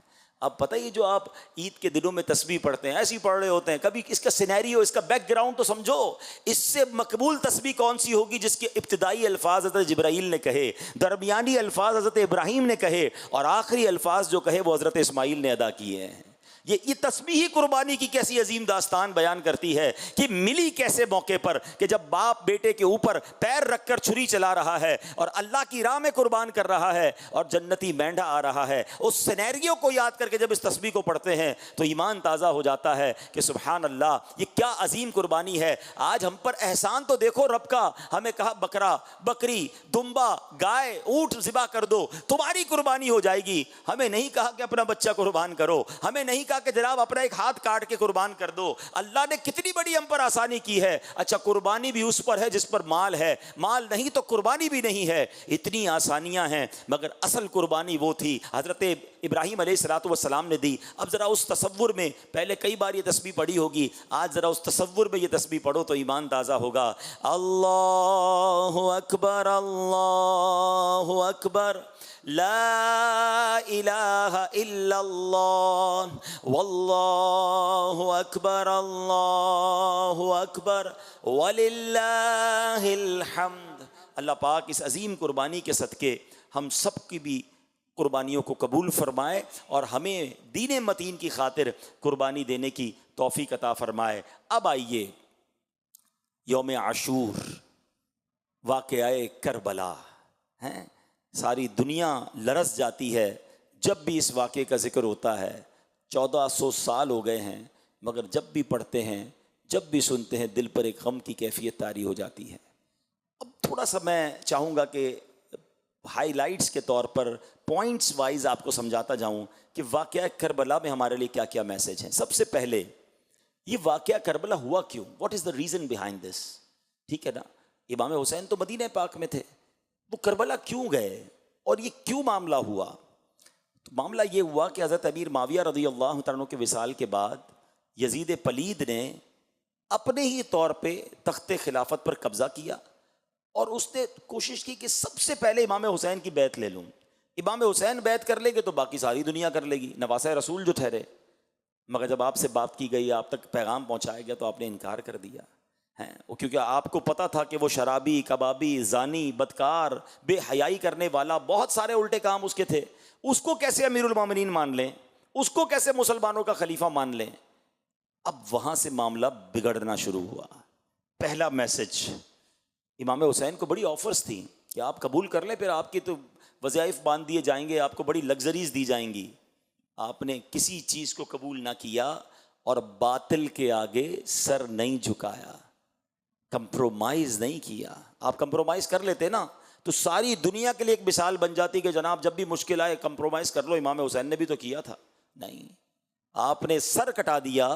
اب پتہ ہی جو آپ عید کے دنوں میں تسبیح پڑھتے ہیں ایسی پڑھ رہے ہوتے ہیں، کبھی اس کا سینیریو، اس کا بیک گراؤنڈ تو سمجھو۔ اس سے مقبول تسبیح کون سی ہوگی جس کے ابتدائی الفاظ حضرت جبرائیل نے کہے، درمیانی الفاظ حضرت ابراہیم نے کہے اور آخری الفاظ جو کہے وہ حضرت اسماعیل نے ادا کیے ہیں۔ یہ تسبیح قربانی کی کیسی عظیم داستان بیان کرتی ہے کہ ملی کیسے موقع پر کہ جب باپ بیٹے کے اوپر پیر رکھ کر چھری چلا رہا ہے اور اللہ کی راہ میں قربان کر رہا ہے اور جنتی مینڈا آ رہا ہے، اس سینیریو کو یاد کر کے جب اس تسبیح کو پڑھتے ہیں تو ایمان تازہ ہو جاتا ہے کہ سبحان اللہ یہ کیا عظیم قربانی ہے۔ آج ہم پر احسان تو دیکھو رب کا، ہمیں کہا بکرا، بکری، دمبا، گائے، اونٹ ذبح کر دو تمہاری قربانی ہو جائے گی، ہمیں نہیں کہا کہ اپنا بچہ قربان کرو، ہمیں نہیں کہا کہ جناب اپنا ایک ہاتھ کاٹ کے قربان کر دو۔ اللہ نے کتنی بڑی ہم پر آسانی کی ہے۔ اچھا قربانی بھی اس پر ہے جس پر مال ہے، مال نہیں تو قربانی بھی نہیں ہے، اتنی آسانیاں ہیں، مگر اصل قربانی وہ تھی حضرت ابراہیم علیہ السلام نے دی۔ اب ذرا اس تصور میں، پہلے کئی بار یہ تسبیح پڑھی ہوگی، آج ذرا اس تصور میں یہ تسبیح پڑھو تو ایمان تازہ ہوگا۔ اللہ اکبر اللہ اکبر لا الہ الا اللہ واللہ اکبر اللہ اکبر وللہ الحمد۔ اللہ پاک اس عظیم قربانی کے صدقے ہم سب کی بھی قربانیوں کو قبول فرمائے اور ہمیں دین متین کی خاطر قربانی دینے کی توفیق عطا فرمائے۔ اب آئیے یوم عاشور، واقعہ کربلا ہیں، ساری دنیا لرز جاتی ہے جب بھی اس واقعے کا ذکر ہوتا ہے۔ 1400 سال ہو گئے ہیں مگر جب بھی پڑھتے ہیں، جب بھی سنتے ہیں، دل پر ایک غم کی کیفیت طاری ہو جاتی ہے۔ اب تھوڑا سا میں چاہوں گا کہ ہائی لائٹس کے طور پر پوائنٹس وائز آپ کو سمجھاتا جاؤں کہ واقعہ کربلا میں ہمارے لیے کیا کیا میسج ہیں۔ سب سے پہلے یہ واقعہ کربلا ہوا کیوں، what is the reason behind this, ٹھیک ہے نا۔ امام حسین تو مدینہ پاک میں تھے، وہ کربلا کیوں گئے اور یہ کیوں معاملہ ہوا؟ تو معاملہ یہ ہوا کہ حضرت امیر معاویہ رضی اللہ تعالیٰ عنہ کے وصال کے بعد یزید پلید نے اپنے ہی طور پہ تخت خلافت پر قبضہ کیا اور اس نے کوشش کی کہ سب سے پہلے امام حسین کی بیعت لے لوں۔ امام حسین بیعت کر لیں گے تو باقی ساری دنیا کر لے گی، نواسہ رسول جو ٹھہرے، مگر جب آپ سے بات کی گئی، آپ تک پیغام پہنچایا گیا تو آپ نے انکار کر دیا ہے، کیونکہ آپ کو پتا تھا کہ وہ شرابی، کبابی، زانی، بدکار، بے حیائی کرنے والا، بہت سارے الٹے کام اس کے تھے، اس کو کیسے امیر المومنین مان لیں، اس کو کیسے مسلمانوں کا خلیفہ مان لیں؟ اب وہاں سے معاملہ بگڑنا شروع ہوا۔ پہلا میسج، امام حسین کو بڑی آفرز تھیں کہ آپ قبول کر لیں، پھر آپ کی تو وظائف باندھ دیے جائیں گے، آپ کو بڑی لگژریز دی جائیں گی۔ آپ نے کسی چیز کو قبول نہ کیا اور باطل کے آگے سر نہیں جھکایا، کمپرومائز نہیں کیا۔ آپ کمپرومائز کر لیتے نا تو ساری دنیا کے لیے ایک مثال بن جاتی کہ جناب جب بھی مشکل آئے کمپرومائز کر لو، امام حسین نے بھی تو کیا تھا۔ نہیں، آپ نے سر کٹا دیا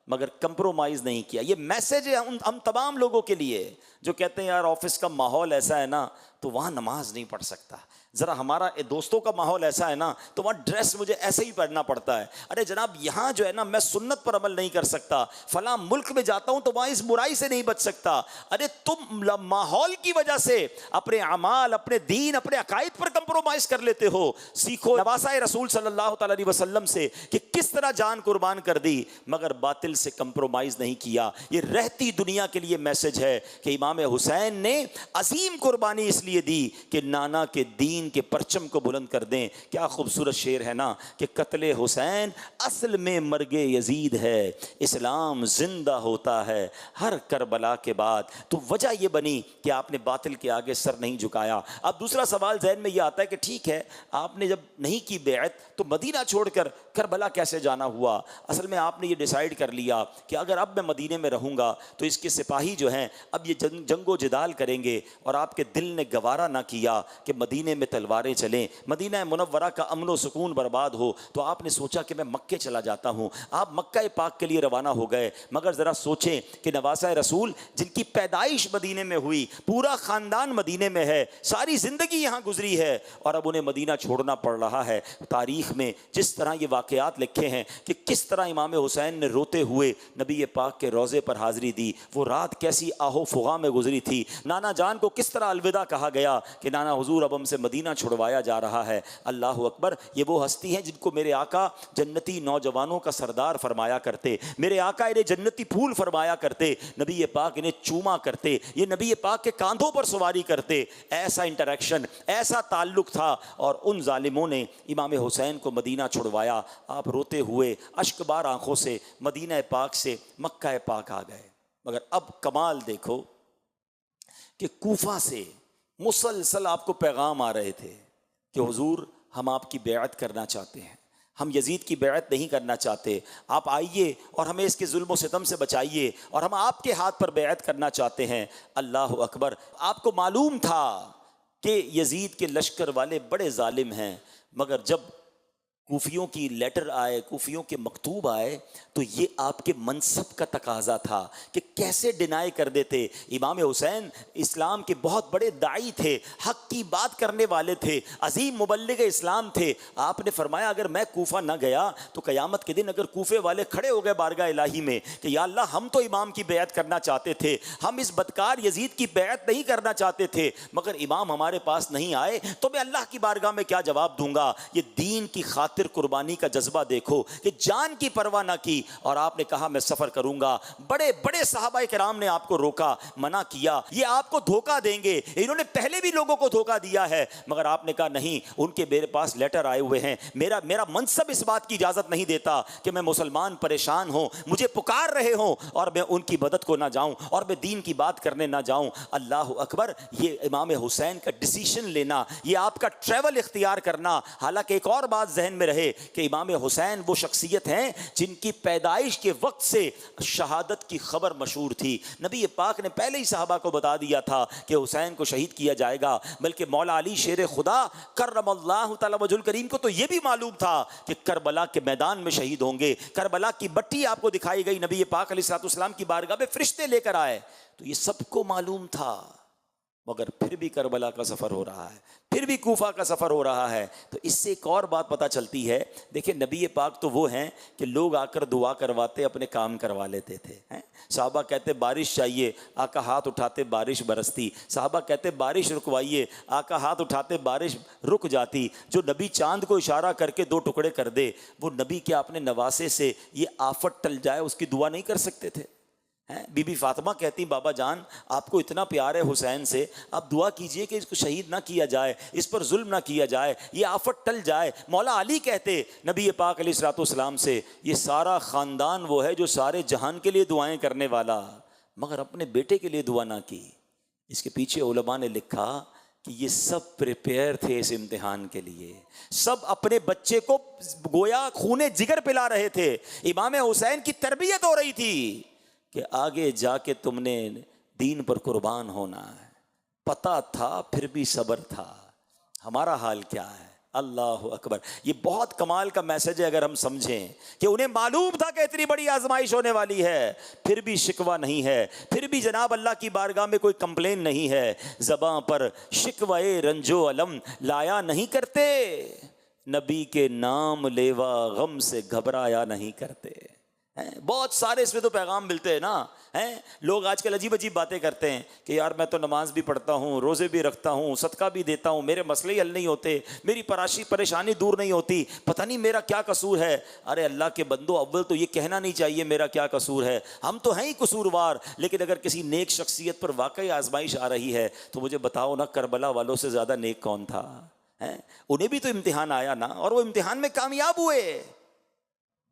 مگر کمپرومائز نہیں کیا۔ یہ میسج ہے ہم تمام لوگوں کے لیے جو کہتے ہیں یار آفس کا ماحول ایسا ہے نا تو وہاں نماز نہیں پڑھ سکتا، ذرا ہمارا دوستوں کا ماحول ایسا ہے نا تو وہاں ڈریس مجھے ایسے ہی پہننا پڑتا ہے. ارے جناب یہاں جو ہے نا میں سنت پر عمل نہیں کر سکتا, فلاں ملک میں جاتا ہوں تو وہاں اس برائی سے نہیں بچ سکتا. ارے تم ماحول کی وجہ سے اپنے اعمال, اپنے دین, اپنے عقائد پر کمپرومائز کر لیتے ہو. سیکھو نواسۂ رسول صلی اللہ تعالی علیہ وسلم سے کہ کس طرح جان قربان کر دی مگر باطل سے کمپرومائز نہیں کیا. یہ رہتی دنیا کے لیے میسج ہے کہ امام حسین نے عظیم قربانی اس لیے دی کہ نانا کے دین کے پرچم کو بلند کر دیں. کیا خوبصورت شعر ہے نا کہ قتل حسین اصل میں مرگ یزید ہے, اسلام زندہ ہوتا ہے ہر کربلا کے بعد. تو وجہ یہ بنی کہ آپ نے باطل کے آگے سر نہیں جھکایا. اب دوسرا سوال ذہن میں یہ آتا ہے کہ ٹھیک ہے آپ نے جب نہیں کی بیعت تو مدینہ چھوڑ کر کربلا کیسے جانا ہوا؟ اصل میں آپ نے یہ ڈیسائیڈ کر لیا کہ اگر اب میں مدینے میں رہوں گا تو اس کے سپاہی جو ہیں اب یہ جنگ و جدال کریں گے, اور آپ کے دل نے گوارا نہ کیا کہ مدینے میں تلواریں چلیں, مدینہ منورہ کا امن و سکون برباد ہو, تو آپ نے سوچا کہ میں مکے چلا جاتا ہوں. آپ مکہ پاک کے لیے روانہ ہو گئے. مگر ذرا سوچیں کہ نواسۂ رسول جن کی پیدائش مدینے میں ہوئی, پورا خاندان مدینے میں ہے, ساری زندگی یہاں گزری ہے, اور اب انہیں مدینہ چھوڑنا پڑ رہا ہے. تاریخ میں جس طرح یہ واقعات لکھے ہیں کہ کس طرح امام حسین نے روتے ہوئے نبی پاک کے روضے پر حاضری دی, وہ رات کیسی آہو فغاں میں گزری تھی, نانا جان کو کس طرح الوداع کہا گیا کہ نانا حضور اب ہم سے مدینہ چھڑوایا جا رہا ہے. اللہ اکبر. یہ وہ ہستی ہیں جن کو میرے آقا جنتی نوجوانوں کا سردار فرمایا کرتے, میرے آقا انہیں جنتی پھول فرمایا کرتے, نبی پاک انہیں چوما کرتے, یہ نبی پاک کے کاندھوں پر سواری کرتے. ایسا انٹریکشن, ایسا تعلق تھا, اور ان ظالموں نے امام حسین کو مدینہ چھڑوایا. آپ روتے ہوئے اشک بار آنکھوں سے مدینہ پاک سے مکہ پاک آ گئے. مگر اب کمال دیکھو کہ کوفہ سے مسلسل آپ کو پیغام آ رہے تھے کہ حضور ہم آپ کی بیعت کرنا چاہتے ہیں, ہم یزید کی بیعت نہیں کرنا چاہتے, آپ آئیے اور ہمیں اس کے ظلم و ستم سے بچائیے, اور ہم آپ کے ہاتھ پر بیعت کرنا چاہتے ہیں. اللہ اکبر. آپ کو معلوم تھا کہ یزید کے لشکر والے بڑے ظالم ہیں, مگر جب کوفیوں کی لیٹر آئے, کوفیوں کے مکتوب آئے, تو یہ آپ کے منصب کا تقاضا تھا کہ کیسے ڈینائی کر دیتے. امام حسین اسلام کے بہت بڑے داعی تھے, حق کی بات کرنے والے تھے, عظیم مبلغ اسلام تھے. آپ نے فرمایا اگر میں کوفہ نہ گیا تو قیامت کے دن اگر کوفے والے کھڑے ہو گئے بارگاہ الہی میں کہ یا اللہ ہم تو امام کی بیعت کرنا چاہتے تھے, ہم اس بدکار یزید کی بیعت نہیں کرنا چاہتے تھے, مگر امام ہمارے پاس نہیں آئے, تو میں اللہ کی بارگاہ میں کیا جواب دوں گا؟ یہ دین کی خاطر قربانی کا جذبہ دیکھو کہ جان کی پرواہ نہ کی, اور آپ نے کہا میں سفر کروں گا. بڑے بڑے صحابہ کرام نے آپ کو روکا, منع کیا, یہ آپ کو دھوکہ دیں گے, انہوں نے پہلے بھی لوگوں کو دھوکہ دیا ہے, مگر آپ نے کہا نہیں, ان کے میرے پاس لیٹر آئے ہوئے ہیں, میرا منصب اس بات کی اجازت نہیں دیتا کہ میں مسلمان پریشان ہوں, مجھے پکار رہے ہوں اور میں ان کی مدد کو نہ جاؤں اور میں دین کی بات کرنے نہ جاؤں. اللہ اکبر. یہ امام حسین کا ڈیسیشن لینا, یہ آپ کا ٹریول اختیار کرنا. حالانکہ ایک اور بات ذہن میں رہے کہ امام حسین وہ شخصیت ہیں جن کی پیدائش کے وقت سے شہادت کی خبر مشہور تھی. نبی پاک نے پہلے ہی صحابہ کو بتا دیا تھا کہ حسین کو شہید کیا جائے گا, بلکہ مولا علی شیر خدا کرم اللہ تعالی وجہ الکریم کو تو یہ بھی معلوم تھا کہ کربلا کے میدان میں شہید ہوں گے. کربلا کی بٹی آپ کو دکھائی گئی, نبی پاک علیہ الصلوۃ والسلام کی بارگاہ میں فرشتے لے کر آئے, تو یہ سب کو معلوم تھا. مگر پھر بھی کربلا کا سفر ہو رہا ہے, پھر بھی کوفہ کا سفر ہو رہا ہے. تو اس سے ایک اور بات پتہ چلتی ہے. دیکھیں نبی پاک تو وہ ہیں کہ لوگ آ کر دعا کرواتے, اپنے کام کروا لیتے تھے. صحابہ کہتے بارش چاہیے, آقا ہاتھ اٹھاتے بارش برستی. صحابہ کہتے بارش رکوائیے, آقا ہاتھ اٹھاتے بارش رک جاتی. جو نبی چاند کو اشارہ کر کے دو ٹکڑے کر دے, وہ نبی کیا اپنے نواسے سے یہ آفت ٹل جائے اس کی دعا نہیں کر سکتے تھے؟ بی بی فاطمہ کہتی بابا جان آپ کو اتنا پیار ہے حسین سے, آپ دعا کیجئے کہ اس کو شہید نہ کیا جائے, اس پر ظلم نہ کیا جائے, یہ آفت ٹل جائے. مولا علی کہتے نبی پاک علیہ الصلوۃ والسلام سے یہ سارا خاندان وہ ہے جو سارے جہان کے لیے دعائیں کرنے والا, مگر اپنے بیٹے کے لیے دعا نہ کی. اس کے پیچھے علماء نے لکھا کہ یہ سب پریپیئر تھے اس امتحان کے لیے, سب اپنے بچے کو گویا خون جگر پلا رہے تھے. امام حسین کی تربیت ہو رہی تھی کہ آگے جا کے تم نے دین پر قربان ہونا ہے. پتہ تھا پھر بھی صبر تھا. ہمارا حال کیا ہے؟ اللہ اکبر. یہ بہت کمال کا میسج ہے اگر ہم سمجھیں کہ انہیں معلوم تھا کہ اتنی بڑی آزمائش ہونے والی ہے، پھر بھی شکوہ نہیں ہے، پھر بھی جناب اللہ کی بارگاہ میں کوئی کمپلین نہیں ہے، زباں پر شکوہ رنج و الم لایا نہیں کرتے، نبی کے نام لیوا غم سے گھبرایا نہیں کرتے. بہت سارے اس میں تو پیغام ملتے ہیں نا. لوگ آج کل عجیب عجیب باتیں کرتے ہیں کہ یار میں تو نماز بھی پڑھتا ہوں، روزے بھی رکھتا ہوں، صدقہ بھی دیتا ہوں، میرے مسئلے ہی حل نہیں ہوتے، میری پریشانی دور نہیں ہوتی، پتہ نہیں میرا کیا قصور ہے. ارے اللہ کے بندو، اول تو یہ کہنا نہیں چاہیے میرا کیا قصور ہے، ہم تو ہیں ہی قصوروار. لیکن اگر کسی نیک شخصیت پر واقعی آزمائش آ رہی ہے تو مجھے بتاؤ نا، کربلا والوں سے زیادہ نیک کون تھا؟ انہیں بھی تو امتحان آیا نا، اور وہ امتحان میں کامیاب ہوئے.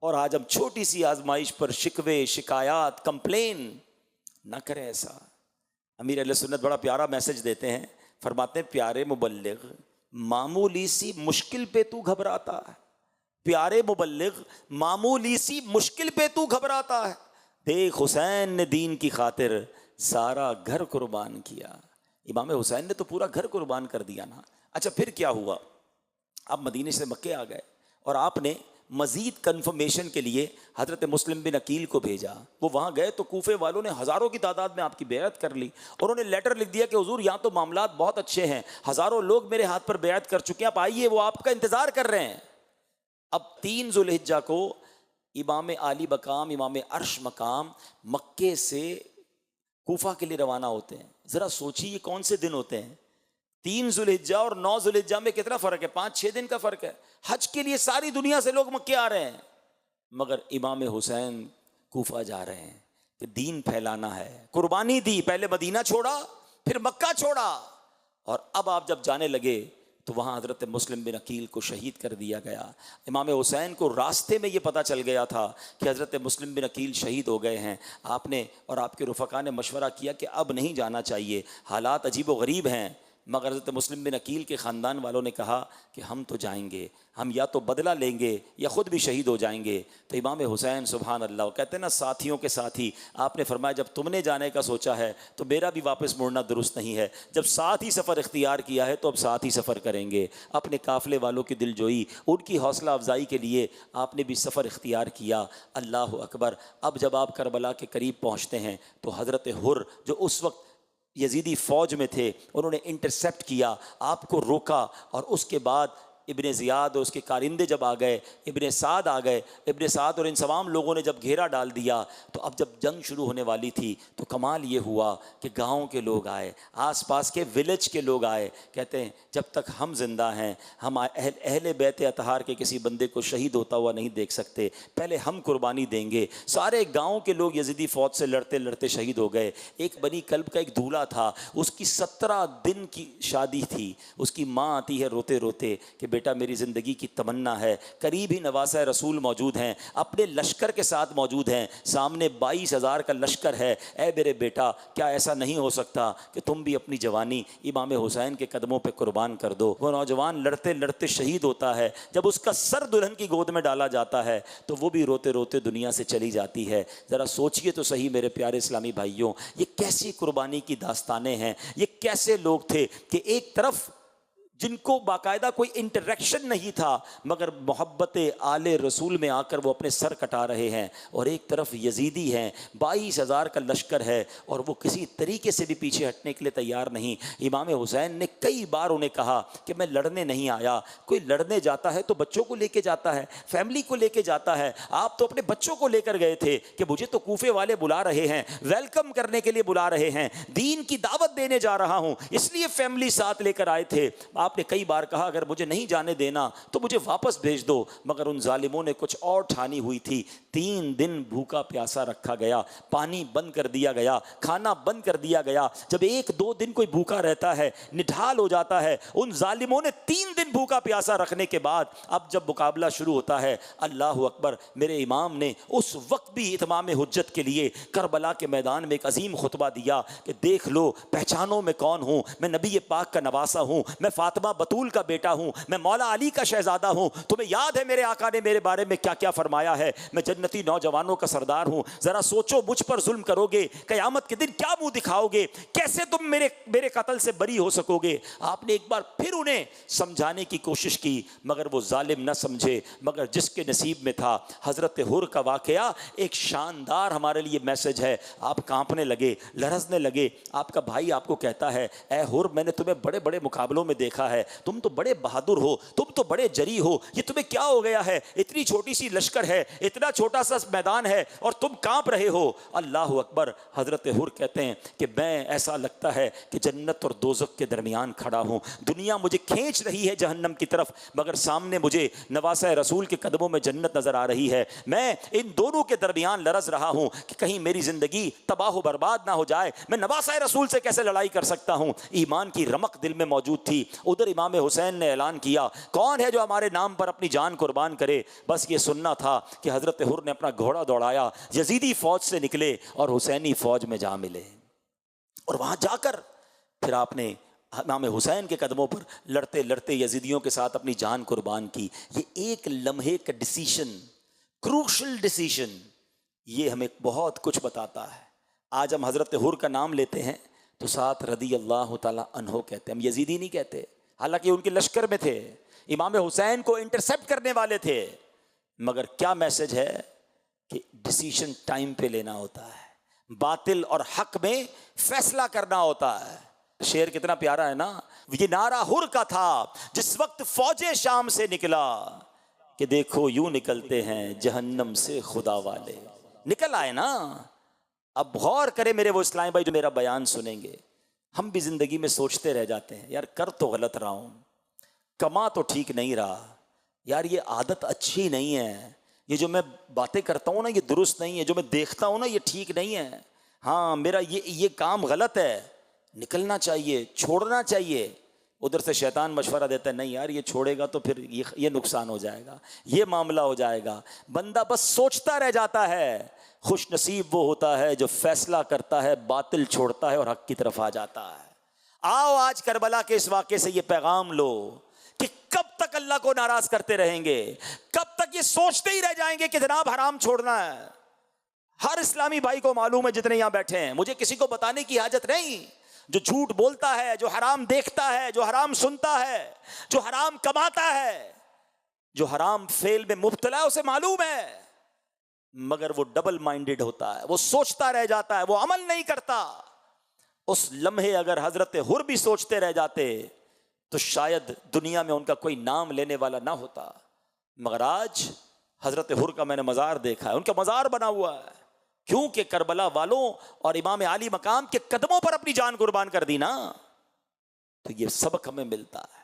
اور آج ہم چھوٹی سی آزمائش پر شکوے، شکایات، کمپلین نہ کریں. ایسا امیر اہل سنت بڑا پیارا میسج دیتے ہیں، فرماتے ہیں پیارے مبلغ معمولی سی مشکل پہ تو گھبراتا ہے، پیارے مبلغ معمولی سی مشکل پہ تو گھبراتا ہے، دیکھ حسین نے دین کی خاطر سارا گھر قربان کیا. امام حسین نے تو پورا گھر قربان کر دیا نا. اچھا پھر کیا ہوا؟ آپ مدینے سے مکے آ گئے اور آپ نے مزید کنفرمیشن کے لیے حضرت مسلم بن عقیل کو بھیجا. وہ وہاں گئے تو کوفے والوں نے ہزاروں کی تعداد میں آپ کی بیعت کر لی، اور انہوں نے لیٹر لکھ دیا کہ حضور یہاں تو معاملات بہت اچھے ہیں، ہزاروں لوگ میرے ہاتھ پر بیعت کر چکے ہیں، آپ آئیے، وہ آپ کا انتظار کر رہے ہیں. اب 3 ذوالحجہ کو امام عالی مقام، امام عرش مقام مکے سے کوفہ کے لیے روانہ ہوتے ہیں. ذرا سوچیے یہ کون سے دن ہوتے ہیں؟ 3 ذوالحجہ اور 9 ذوالحجہ میں کتنا فرق ہے؟ 5-6 دن کا فرق ہے. حج کے لیے ساری دنیا سے لوگ مکے آ رہے ہیں، مگر امام حسین کوفہ جا رہے ہیں کہ دین پھیلانا ہے. قربانی دی، پہلے مدینہ چھوڑا، پھر مکہ چھوڑا، اور اب آپ جب جانے لگے تو وہاں حضرت مسلم بن عقیل کو شہید کر دیا گیا. امام حسین کو راستے میں یہ پتہ چل گیا تھا کہ حضرت مسلم بن عقیل شہید ہو گئے ہیں. آپ نے اور آپ کے رفقا نے مشورہ کیا کہ اب نہیں جانا چاہیے، حالات عجیب و غریب ہیں. مگر حضرت مسلم بن عقیل کے خاندان والوں نے کہا کہ ہم تو جائیں گے، ہم یا تو بدلہ لیں گے یا خود بھی شہید ہو جائیں گے. تو امام حسین سبحان اللہ کہتے ہیں نا، ساتھیوں کے ساتھی، آپ نے فرمایا جب تم نے جانے کا سوچا ہے تو میرا بھی واپس مڑنا درست نہیں ہے. جب ساتھ ہی سفر اختیار کیا ہے تو اب ساتھ ہی سفر کریں گے. اپنے قافلے والوں کی دل جوئی، ان کی حوصلہ افزائی کے لیے آپ نے بھی سفر اختیار کیا. اللہ اکبر. اب جب آپ کربلا کے قریب پہنچتے ہیں تو حضرت حر جو اس وقت یزیدی فوج میں تھے، انہوں نے انٹرسیپٹ کیا، آپ کو روکا، اور اس کے بعد ابن زیاد اور اس کے کارندے جب آ گئے، ابن سعد آ گئے، ابن سعد اور ان تمام لوگوں نے جب گھیرا ڈال دیا تو اب جب جنگ شروع ہونے والی تھی تو کمال یہ ہوا کہ گاؤں کے لوگ آئے، آس پاس کے ولیج کے لوگ آئے. کہتے ہیں جب تک ہم زندہ ہیں ہم اہل بیت اطہار کے کسی بندے کو شہید ہوتا ہوا نہیں دیکھ سکتے، پہلے ہم قربانی دیں گے. سارے گاؤں کے لوگ یزیدی فوج سے لڑتے لڑتے شہید ہو گئے. ایک بنی کلب کا ایک دولہا تھا، اس کی 17 دن کی شادی تھی. اس کی ماں آتی ہے روتے روتے کہ بیٹا میری زندگی کی تمنا ہے، قریب ہی نواسہ رسول موجود ہیں، اپنے لشکر کے ساتھ موجود ہیں، سامنے 22,000 کا لشکر ہے، اے میرے بیٹا کیا ایسا نہیں ہو سکتا کہ تم بھی اپنی جوانی امام حسین کے قدموں پہ قربان کر دو. وہ نوجوان لڑتے لڑتے شہید ہوتا ہے. جب اس کا سر دلہن کی گود میں ڈالا جاتا ہے تو وہ بھی روتے روتے دنیا سے چلی جاتی ہے. ذرا سوچئے تو صحیح میرے پیارے اسلامی بھائیوں، یہ کیسی قربانی کی داستانیں ہیں، یہ کیسے لوگ تھے کہ ایک طرف جن کو باقاعدہ کوئی انٹریکشن نہیں تھا مگر محبت آل رسول میں آ کر وہ اپنے سر کٹا رہے ہیں، اور ایک طرف یزیدی ہیں، 22,000 کا لشکر ہے اور وہ کسی طریقے سے بھی پیچھے ہٹنے کے لیے تیار نہیں. امام حسین نے کئی بار انہیں کہا کہ میں لڑنے نہیں آیا. کوئی لڑنے جاتا ہے تو بچوں کو لے کے جاتا ہے، فیملی کو لے کے جاتا ہے. آپ تو اپنے بچوں کو لے کر گئے تھے کہ مجھے تو کوفے والے بلا رہے ہیں، ویلکم کرنے کے لیے بلا رہے ہیں، دین کی دعوت دینے جا رہا ہوں، اس لیے فیملی ساتھ لے کر آئے تھے. آپ نے کئی بار کہا اگر مجھے نہیں جانے دینا تو مجھے واپس بھیج دو، مگر ان ظالموں نے کچھ اور ٹھانی ہوئی تھی. 3 دن بھوکا پیاسا رکھا گیا، پانی بند کر دیا گیا، کھانا بند کر دیا گیا. جب 1-2 دن کوئی بھوکا رہتا ہے نڈھال ہو جاتا ہے. ان ظالموں نے 3 دن بھوکا پیاسا رکھنے کے بعد اب جب مقابلہ شروع ہوتا ہے، اللہ اکبر، میرے امام نے اس وقت بھی اتمام حجت کے لیے کربلا کے میدان میں ایک عظیم خطبہ دیا کہ دیکھ لو، پہچانو میں کون ہوں، میں نبی پاک کا نواسہ ہوں، میں فاطمہ فاطمہ بطول کا بیٹا ہوں، میں مولا علی کا شہزادہ ہوں، تمہیں یاد ہے میرے آقا نے میرے بارے میں کیا کیا فرمایا ہے، میں جنتی نوجوانوں کا سردار ہوں، ذرا سوچو مجھ پر ظلم کرو گے قیامت کے دن کیا منہ دکھاؤ گے، کیسے تم میرے قتل سے بری ہو سکو گے۔ آپ نے ایک بار پھر انہیں سمجھانے کی کوشش کی مگر وہ ظالم نہ سمجھے، مگر جس کے نصیب میں تھا۔ حضرت حر کا واقعہ ایک شاندار ہمارے لیے میسج ہے۔ آپ کانپنے لگے، لرزنے لگے، آپ کا بھائی آپ کو کہتا ہے اے حر میں نے تمہیں بڑے بڑے مقابلوں میں دیکھا ہے، تم تو بڑے بہادر ہو، تم تو بڑے جری ہو، یہ تمہیں کیا ہو گیا ہے، اتنی چھوٹی سی لشکر ہے، اتنا چھوٹا سا میدان ہے اور تم کانپ رہے ہو۔ اللہ اکبر۔ حضرت حر کہتے ہیں کہ میں ایسا لگتا ہے کہ جنت اور دوزخ کے درمیان کھڑا ہوں، دنیا مجھے کھینچ رہی ہے جہنم کی طرف مگر سامنے مجھے نواسہ رسول کے قدموں میں جنت نظر آ رہی ہے، میں ان دونوں کے درمیان لرز رہا ہوں کہ کہیں میری زندگی تباہ و برباد نہ ہو جائے، میں نواسہ رسول سے کیسے لڑائی کر سکتا ہوں۔ ایمان کی رمق دل میں موجود تھی۔ ادھر امام حسین نے اعلان کیا کون ہے جو ہمارے نام پر اپنی جان قربان کرے، بس یہ سننا تھا کہ حضرت حر نے اپنا گھوڑا دوڑایا، یزیدی فوج سے نکلے اور حسینی فوج میں جا ملے، اور وہاں جا کر پھر آپ نے امام حسین کے قدموں پر لڑتے لڑتے یزیدیوں کے ساتھ اپنی جان قربان کی۔ یہ ایک لمحے کا ڈیسیشن، کروشل ڈیسیشن، یہ ہمیں بہت کچھ بتاتا ہے۔ آج ہم حضرت حر کا نام لیتے ہیں تو ساتھ رضی اللہ تعالیٰ عنہ کہتے ہیں، ہم یزیدی نہیں کہتے، حالانکہ ان کے لشکر میں تھے، امام حسین کو انٹرسیپٹ کرنے والے تھے، مگر کیا میسج ہے کہ ڈیسیشن ٹائم پہ لینا ہوتا ہے، باطل اور حق میں فیصلہ کرنا ہوتا ہے۔ شعر کتنا پیارا ہے نا، یہ نعرہ حر کا تھا جس وقت فوج شام سے نکلا کہ دیکھو یوں نکلتے ہیں جہنم سے خدا والے۔ نکل آئے نا۔ اب غور کرے میرے وہ اسلام بھائی جو میرا بیان سنیں گے، ہم بھی زندگی میں سوچتے رہ جاتے ہیں یار کر تو غلط رہا ہوں، کما تو ٹھیک نہیں رہا، یار یہ عادت اچھی نہیں ہے، یہ جو میں باتیں کرتا ہوں نا یہ درست نہیں ہے، جو میں دیکھتا ہوں نا یہ ٹھیک نہیں ہے، ہاں میرا یہ کام غلط ہے، نکلنا چاہیے، چھوڑنا چاہیے۔ ادھر سے شیطان مشورہ دیتا ہے نہیں یار یہ چھوڑے گا تو پھر یہ نقصان ہو جائے گا، یہ معاملہ ہو جائے گا، بندہ بس سوچتا رہ جاتا ہے۔ خوش نصیب وہ ہوتا ہے جو فیصلہ کرتا ہے، باطل چھوڑتا ہے اور حق کی طرف آ جاتا ہے۔ آؤ آج کربلا کے اس واقعے سے یہ پیغام لو کہ کب تک اللہ کو ناراض کرتے رہیں گے، کب تک یہ سوچتے ہی رہ جائیں گے کہ جناب حرام چھوڑنا ہے۔ ہر اسلامی بھائی کو معلوم ہے جتنے یہاں بیٹھے ہیں، مجھے کسی کو بتانے کی حاجت نہیں، جو جھوٹ بولتا ہے، جو حرام دیکھتا ہے، جو حرام سنتا ہے، جو حرام کماتا ہے، جو حرام فعل میں مبتلا ہے، اسے معلوم ہے، مگر وہ ڈبل مائنڈڈ ہوتا ہے، وہ سوچتا رہ جاتا ہے، وہ عمل نہیں کرتا۔ اس لمحے اگر حضرت حر بھی سوچتے رہ جاتے تو شاید دنیا میں ان کا کوئی نام لینے والا نہ ہوتا، مگر آج حضرت حر کا میں نے مزار دیکھا ہے، ان کا مزار بنا ہوا ہے، کیونکہ کربلا والوں اور امام علی مقام کے قدموں پر اپنی جان قربان کر دی نا، تو یہ سبق ہمیں ملتا ہے۔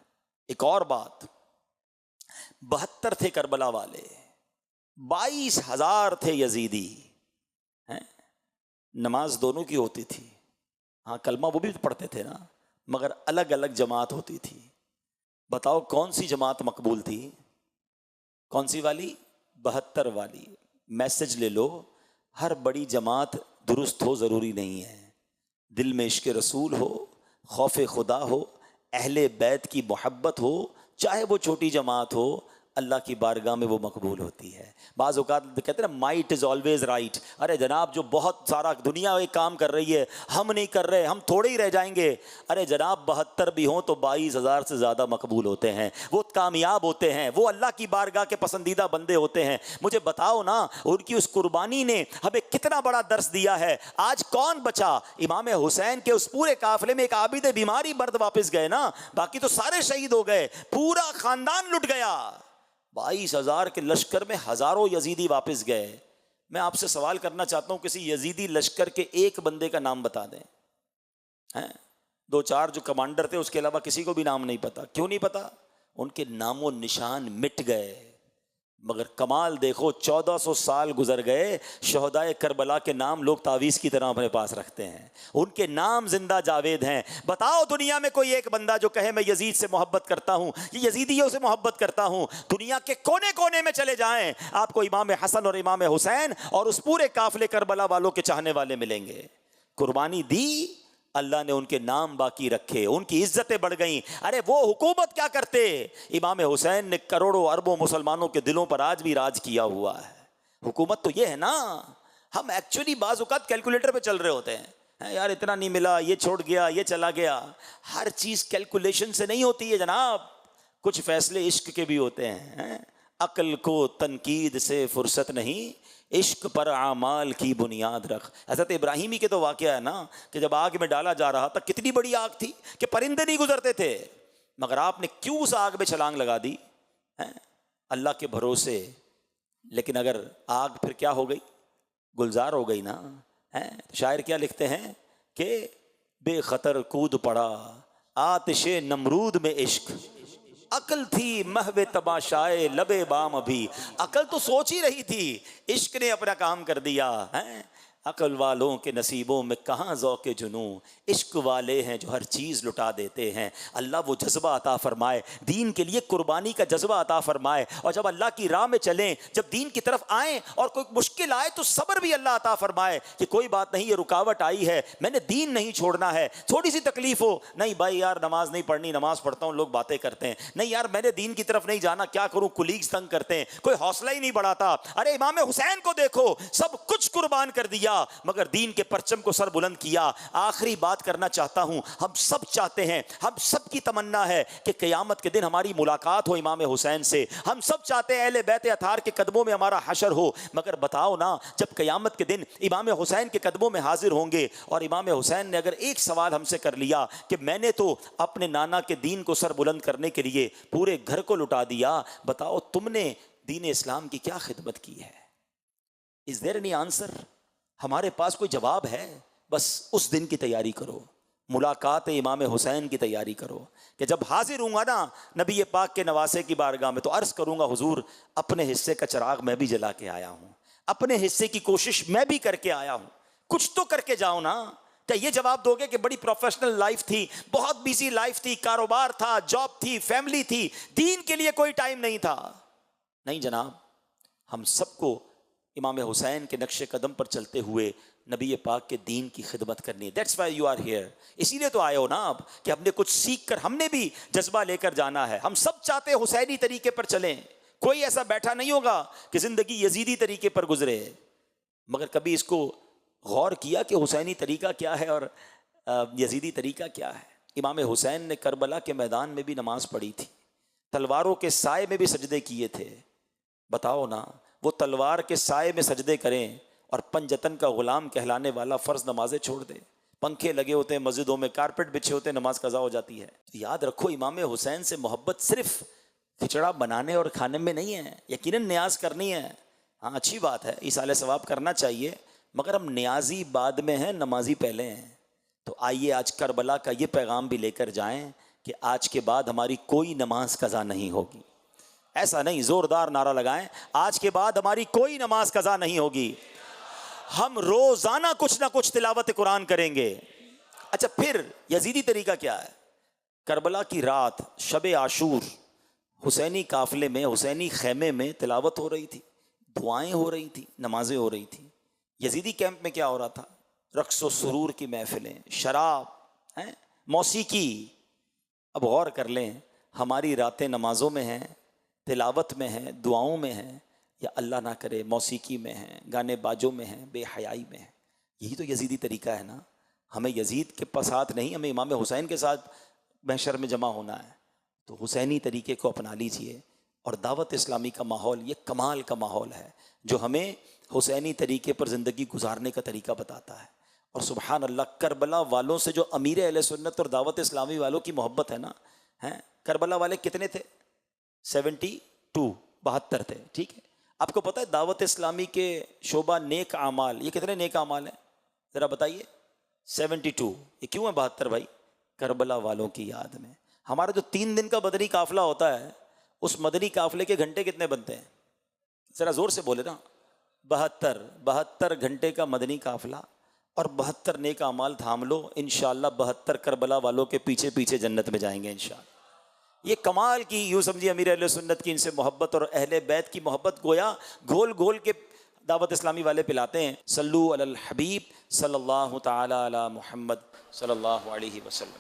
ایک اور بات، 72 تھے کربلا والے، 22,000 تھے یزیدی، نماز دونوں کی ہوتی تھی، ہاں کلمہ وہ بھی پڑھتے تھے نا، مگر الگ الگ جماعت ہوتی تھی۔ بتاؤ کون سی جماعت مقبول تھی؟ کون سی والی؟ 72 والی۔ میسج لے لو، ہر بڑی جماعت درست ہو ضروری نہیں ہے، دل میں عشق رسول ہو، خوف خدا ہو، اہل بیت کی محبت ہو، چاہے وہ چھوٹی جماعت ہو، اللہ کی بارگاہ میں وہ مقبول ہوتی ہے۔ بعض اوقات کہتے ہیں نا مائٹ از آلویز رائٹ، ارے جناب جو بہت سارا دنیا ایک کام کر رہی ہے ہم نہیں کر رہے، ہم تھوڑے ہی رہ جائیں گے، ارے جناب 72 بھی ہوں تو 22,000 سے زیادہ مقبول ہوتے ہیں، وہ کامیاب ہوتے ہیں، وہ اللہ کی بارگاہ کے پسندیدہ بندے ہوتے ہیں۔ مجھے بتاؤ نا ان کی اس قربانی نے ہمیں کتنا بڑا درس دیا ہے۔ آج کون بچا؟ امام حسین کے اس پورے قافلے میں ایک عابد بیماری مرد واپس گئے نا، باقی تو سارے شہید ہو گئے، پورا خاندان لٹ گیا۔ 22,000 کے لشکر میں ہزاروں یزیدی واپس گئے۔ میں آپ سے سوال کرنا چاہتا ہوں کسی یزیدی لشکر کے ایک بندے کا نام بتا دیں، ہیں 2-4 جو کمانڈر تھے اس کے علاوہ کسی کو بھی نام نہیں پتا۔ کیوں نہیں پتا؟ ان کے نام و نشان مٹ گئے۔ مگر کمال دیکھو 1400 سال گزر گئے، شہدائے کربلا کے نام لوگ تعویذ کی طرح اپنے پاس رکھتے ہیں، ان کے نام زندہ جاوید ہیں۔ بتاؤ دنیا میں کوئی ایک بندہ جو کہے میں یزید سے محبت کرتا ہوں، یہ یزیدیوں سے محبت کرتا ہوں۔ دنیا کے کونے کونے میں چلے جائیں آپ کو امام حسن اور امام حسین اور اس پورے قافلے کربلا والوں کے چاہنے والے ملیں گے۔ قربانی دی اللہ نے ان کے نام باقی رکھے، ان کی عزتیں بڑھ گئیں۔ ارے وہ حکومت کیا کرتے، امام حسین نے کروڑوں اربوں مسلمانوں کے دلوں پر آج بھی راج کیا ہوا ہے۔ حکومت تو یہ ہے نا، ہم ایکچولی بعض اوقات کیلکولیٹر پہ چل رہے ہوتے ہیں، یار اتنا نہیں ملا، یہ چھوڑ گیا، یہ چلا گیا۔ ہر چیز کیلکولیشن سے نہیں ہوتی ہے جناب، کچھ فیصلے عشق کے بھی ہوتے ہیں۔ عقل کو تنقید سے فرصت نہیں، عشق پر اعمال کی بنیاد رکھ۔ حضرت ابراہیمی کے تو واقعہ ہے نا کہ جب آگ میں ڈالا جا رہا تھا، کتنی بڑی آگ تھی کہ پرندے نہیں گزرتے تھے، مگر آپ نے کیوں اس آگ میں چھلانگ لگا دی؟ اللہ کے بھروسے۔ لیکن اگر آگ پھر کیا ہو گئی؟ گلزار ہو گئی نا۔ شاعر کیا لکھتے ہیں کہ بے خطر کود پڑا آتش نمرود میں عشق، عقل تھی محو تماشائے لبے بام ابھی۔ عقل تو سوچ ہی رہی تھی، عشق نے اپنا کام کر دیا۔ عقل والوں کے نصیبوں میں کہاں ذوق جنوں، عشق والے ہیں جو ہر چیز لٹا دیتے ہیں۔ اللہ وہ جذبہ عطا فرمائے، دین کے لیے قربانی کا جذبہ عطا فرمائے، اور جب اللہ کی راہ میں چلیں، جب دین کی طرف آئیں اور کوئی مشکل آئے تو صبر بھی اللہ عطا فرمائے کہ کوئی بات نہیں، یہ رکاوٹ آئی ہے، میں نے دین نہیں چھوڑنا ہے۔ تھوڑی سی تکلیف ہو، نہیں بھائی یار نماز نہیں پڑھنی، نماز پڑھتا ہوں، لوگ باتیں کرتے ہیں، نہیں یار میں نے دین کی طرف نہیں جانا، کیا کروں، کولیگز تنگ کرتے ہیں، کوئی حوصلہ ہی نہیں بڑھاتا۔ ارے امام حسین کو دیکھو، سب کچھ قربان کر دیا مگر دین کے پرچم کو سر بلند کیا۔ آخری بات کرنا چاہتا ہوں، ہم سب چاہتے ہیں، ہم سب کی تمنا ہے کہ قیامت کے دن ہماری ملاقات ہو امام حسین سے، ہم سب چاہتے ہیں اہل بیت اطہار کے قدموں میں ہمارا حشر ہو، مگر بتاؤ نا جب قیامت کے دن امام حسین کے قدموں میں حاضر ہوں گے اور امام حسین نے اگر ایک سوال ہم سے کر لیا کہ میں نے تو اپنے نانا کے دین کو سر بلند کرنے کے لیے پورے گھر کو لٹا دیا، بتاؤ تم نے دین اسلام کی کیا خدمت کی ہے؟ Is there any answer؟ ہمارے پاس کوئی جواب ہے؟ بس اس دن کی تیاری کرو، ملاقات امام حسین کی تیاری کرو کہ جب حاضر ہوں گا نا نبی پاک کے نواسے کی بارگاہ میں تو عرض کروں گا حضور اپنے حصے کا چراغ میں بھی جلا کے آیا ہوں، اپنے حصے کی کوشش میں بھی کر کے آیا ہوں، کچھ تو کر کے جاؤ نا۔ کیا یہ جواب دو گے کہ بڑی پروفیشنل لائف تھی، بہت بیزی لائف تھی، کاروبار تھا، جاب تھی، فیملی تھی، دین کے لیے کوئی ٹائم نہیں تھا؟ نہیں جناب، ہم سب کو امام حسین کے نقش قدم پر چلتے ہوئے نبی پاک کے دین کی خدمت کرنی ہے۔ That's why you are here، اسی لیے تو آئے ہو نا آپ کہ ہم نے کچھ سیکھ کر ہم نے بھی جذبہ لے کر جانا ہے۔ ہم سب چاہتے ہیں حسینی طریقے پر چلیں، کوئی ایسا بیٹھا نہیں ہوگا کہ زندگی یزیدی طریقے پر گزرے، مگر کبھی اس کو غور کیا کہ حسینی طریقہ کیا ہے اور یزیدی طریقہ کیا ہے؟ امام حسین نے کربلا کے میدان میں بھی نماز پڑھی تھی، تلواروں کے سائے میں بھی سجدے کیے تھے۔ بتاؤ نا، وہ تلوار کے سائے میں سجدے کریں اور پنجتن کا غلام کہلانے والا فرض نمازیں چھوڑ دے، پنکھے لگے ہوتے ہیں مسجدوں میں، کارپیٹ بچھے ہوتے ہیں، نماز قضا ہو جاتی ہے۔ تو یاد رکھو امام حسین سے محبت صرف کھچڑا بنانے اور کھانے میں نہیں ہے، یقیناً نیاز کرنی ہے، ہاں اچھی بات ہے، ایصال ثواب کرنا چاہیے، مگر ہم نیازی بعد میں ہیں، نمازی پہلے ہیں۔ تو آئیے آج کربلا کا یہ پیغام بھی لے کر جائیں کہ آج کے بعد ہماری کوئی نماز قضا نہیں ہوگی۔ ایسا نہیں، زوردار نعرہ لگائیں، آج کے بعد ہماری کوئی نماز قضا نہیں ہوگی، ہم روزانہ کچھ نہ کچھ تلاوت قرآن کریں گے۔ اچھا پھر یزیدی طریقہ کیا ہے؟ کربلا کی رات شب عاشور حسینی قافلے میں، حسینی خیمے میں تلاوت ہو رہی تھی، دعائیں ہو رہی تھی، نمازیں ہو رہی تھی۔ یزیدی کیمپ میں کیا ہو رہا تھا؟ رقص و سرور کی محفلیں، شراب، موسیقی۔ اب غور کر لیں، ہماری راتیں نمازوں میں ہیں، تلاوت میں ہیں، دعاؤں میں ہیں، یا اللہ نہ کرے موسیقی میں ہیں، گانے باجوں میں ہیں، بے حیائی میں ہیں؟ یہی تو یزیدی طریقہ ہے نا۔ ہمیں یزید کے ساتھ نہیں، ہمیں امام حسین کے ساتھ محشر میں جمع ہونا ہے۔ تو حسینی طریقے کو اپنا لیجئے، اور دعوت اسلامی کا ماحول یہ کمال کا ماحول ہے جو ہمیں حسینی طریقے پر زندگی گزارنے کا طریقہ بتاتا ہے۔ اور سبحان اللہ، کربلا والوں سے جو امیر اہل سنت اور دعوت اسلامی والوں کی محبت ہے نا، کربلا والے کتنے تھے؟ 72 تھے، ٹھیک ہے۔ آپ کو پتہ ہے دعوت اسلامی کے شعبہ نیک اعمال، یہ کتنے نیک اعمال ہیں ذرا بتائیے؟ 72۔ یہ کیوں ہے 72 بھائی؟ کربلا والوں کی یاد میں۔ ہمارا جو 3 دن کا مدنی قافلہ ہوتا ہے، اس مدنی قافلے کے گھنٹے کتنے بنتے ہیں؟ ذرا زور سے بولے نا۔ 72 گھنٹے کا مدنی قافلہ اور 72 نیک اعمال تھام لو، انشاءاللہ 72 کربلا والوں کے پیچھے پیچھے جنت میں جائیں گے انشاءاللہ۔ یہ کمال کی، یوں سمجھیے امیر اہل سنت کی ان سے محبت اور اہل بیت کی محبت گویا گول گول کے دعوت اسلامی والے پلاتے ہیں۔ صلو علی الحبیب صلی اللہ تعالی علی محمد۔ صلی اللہ علیہ وسلم.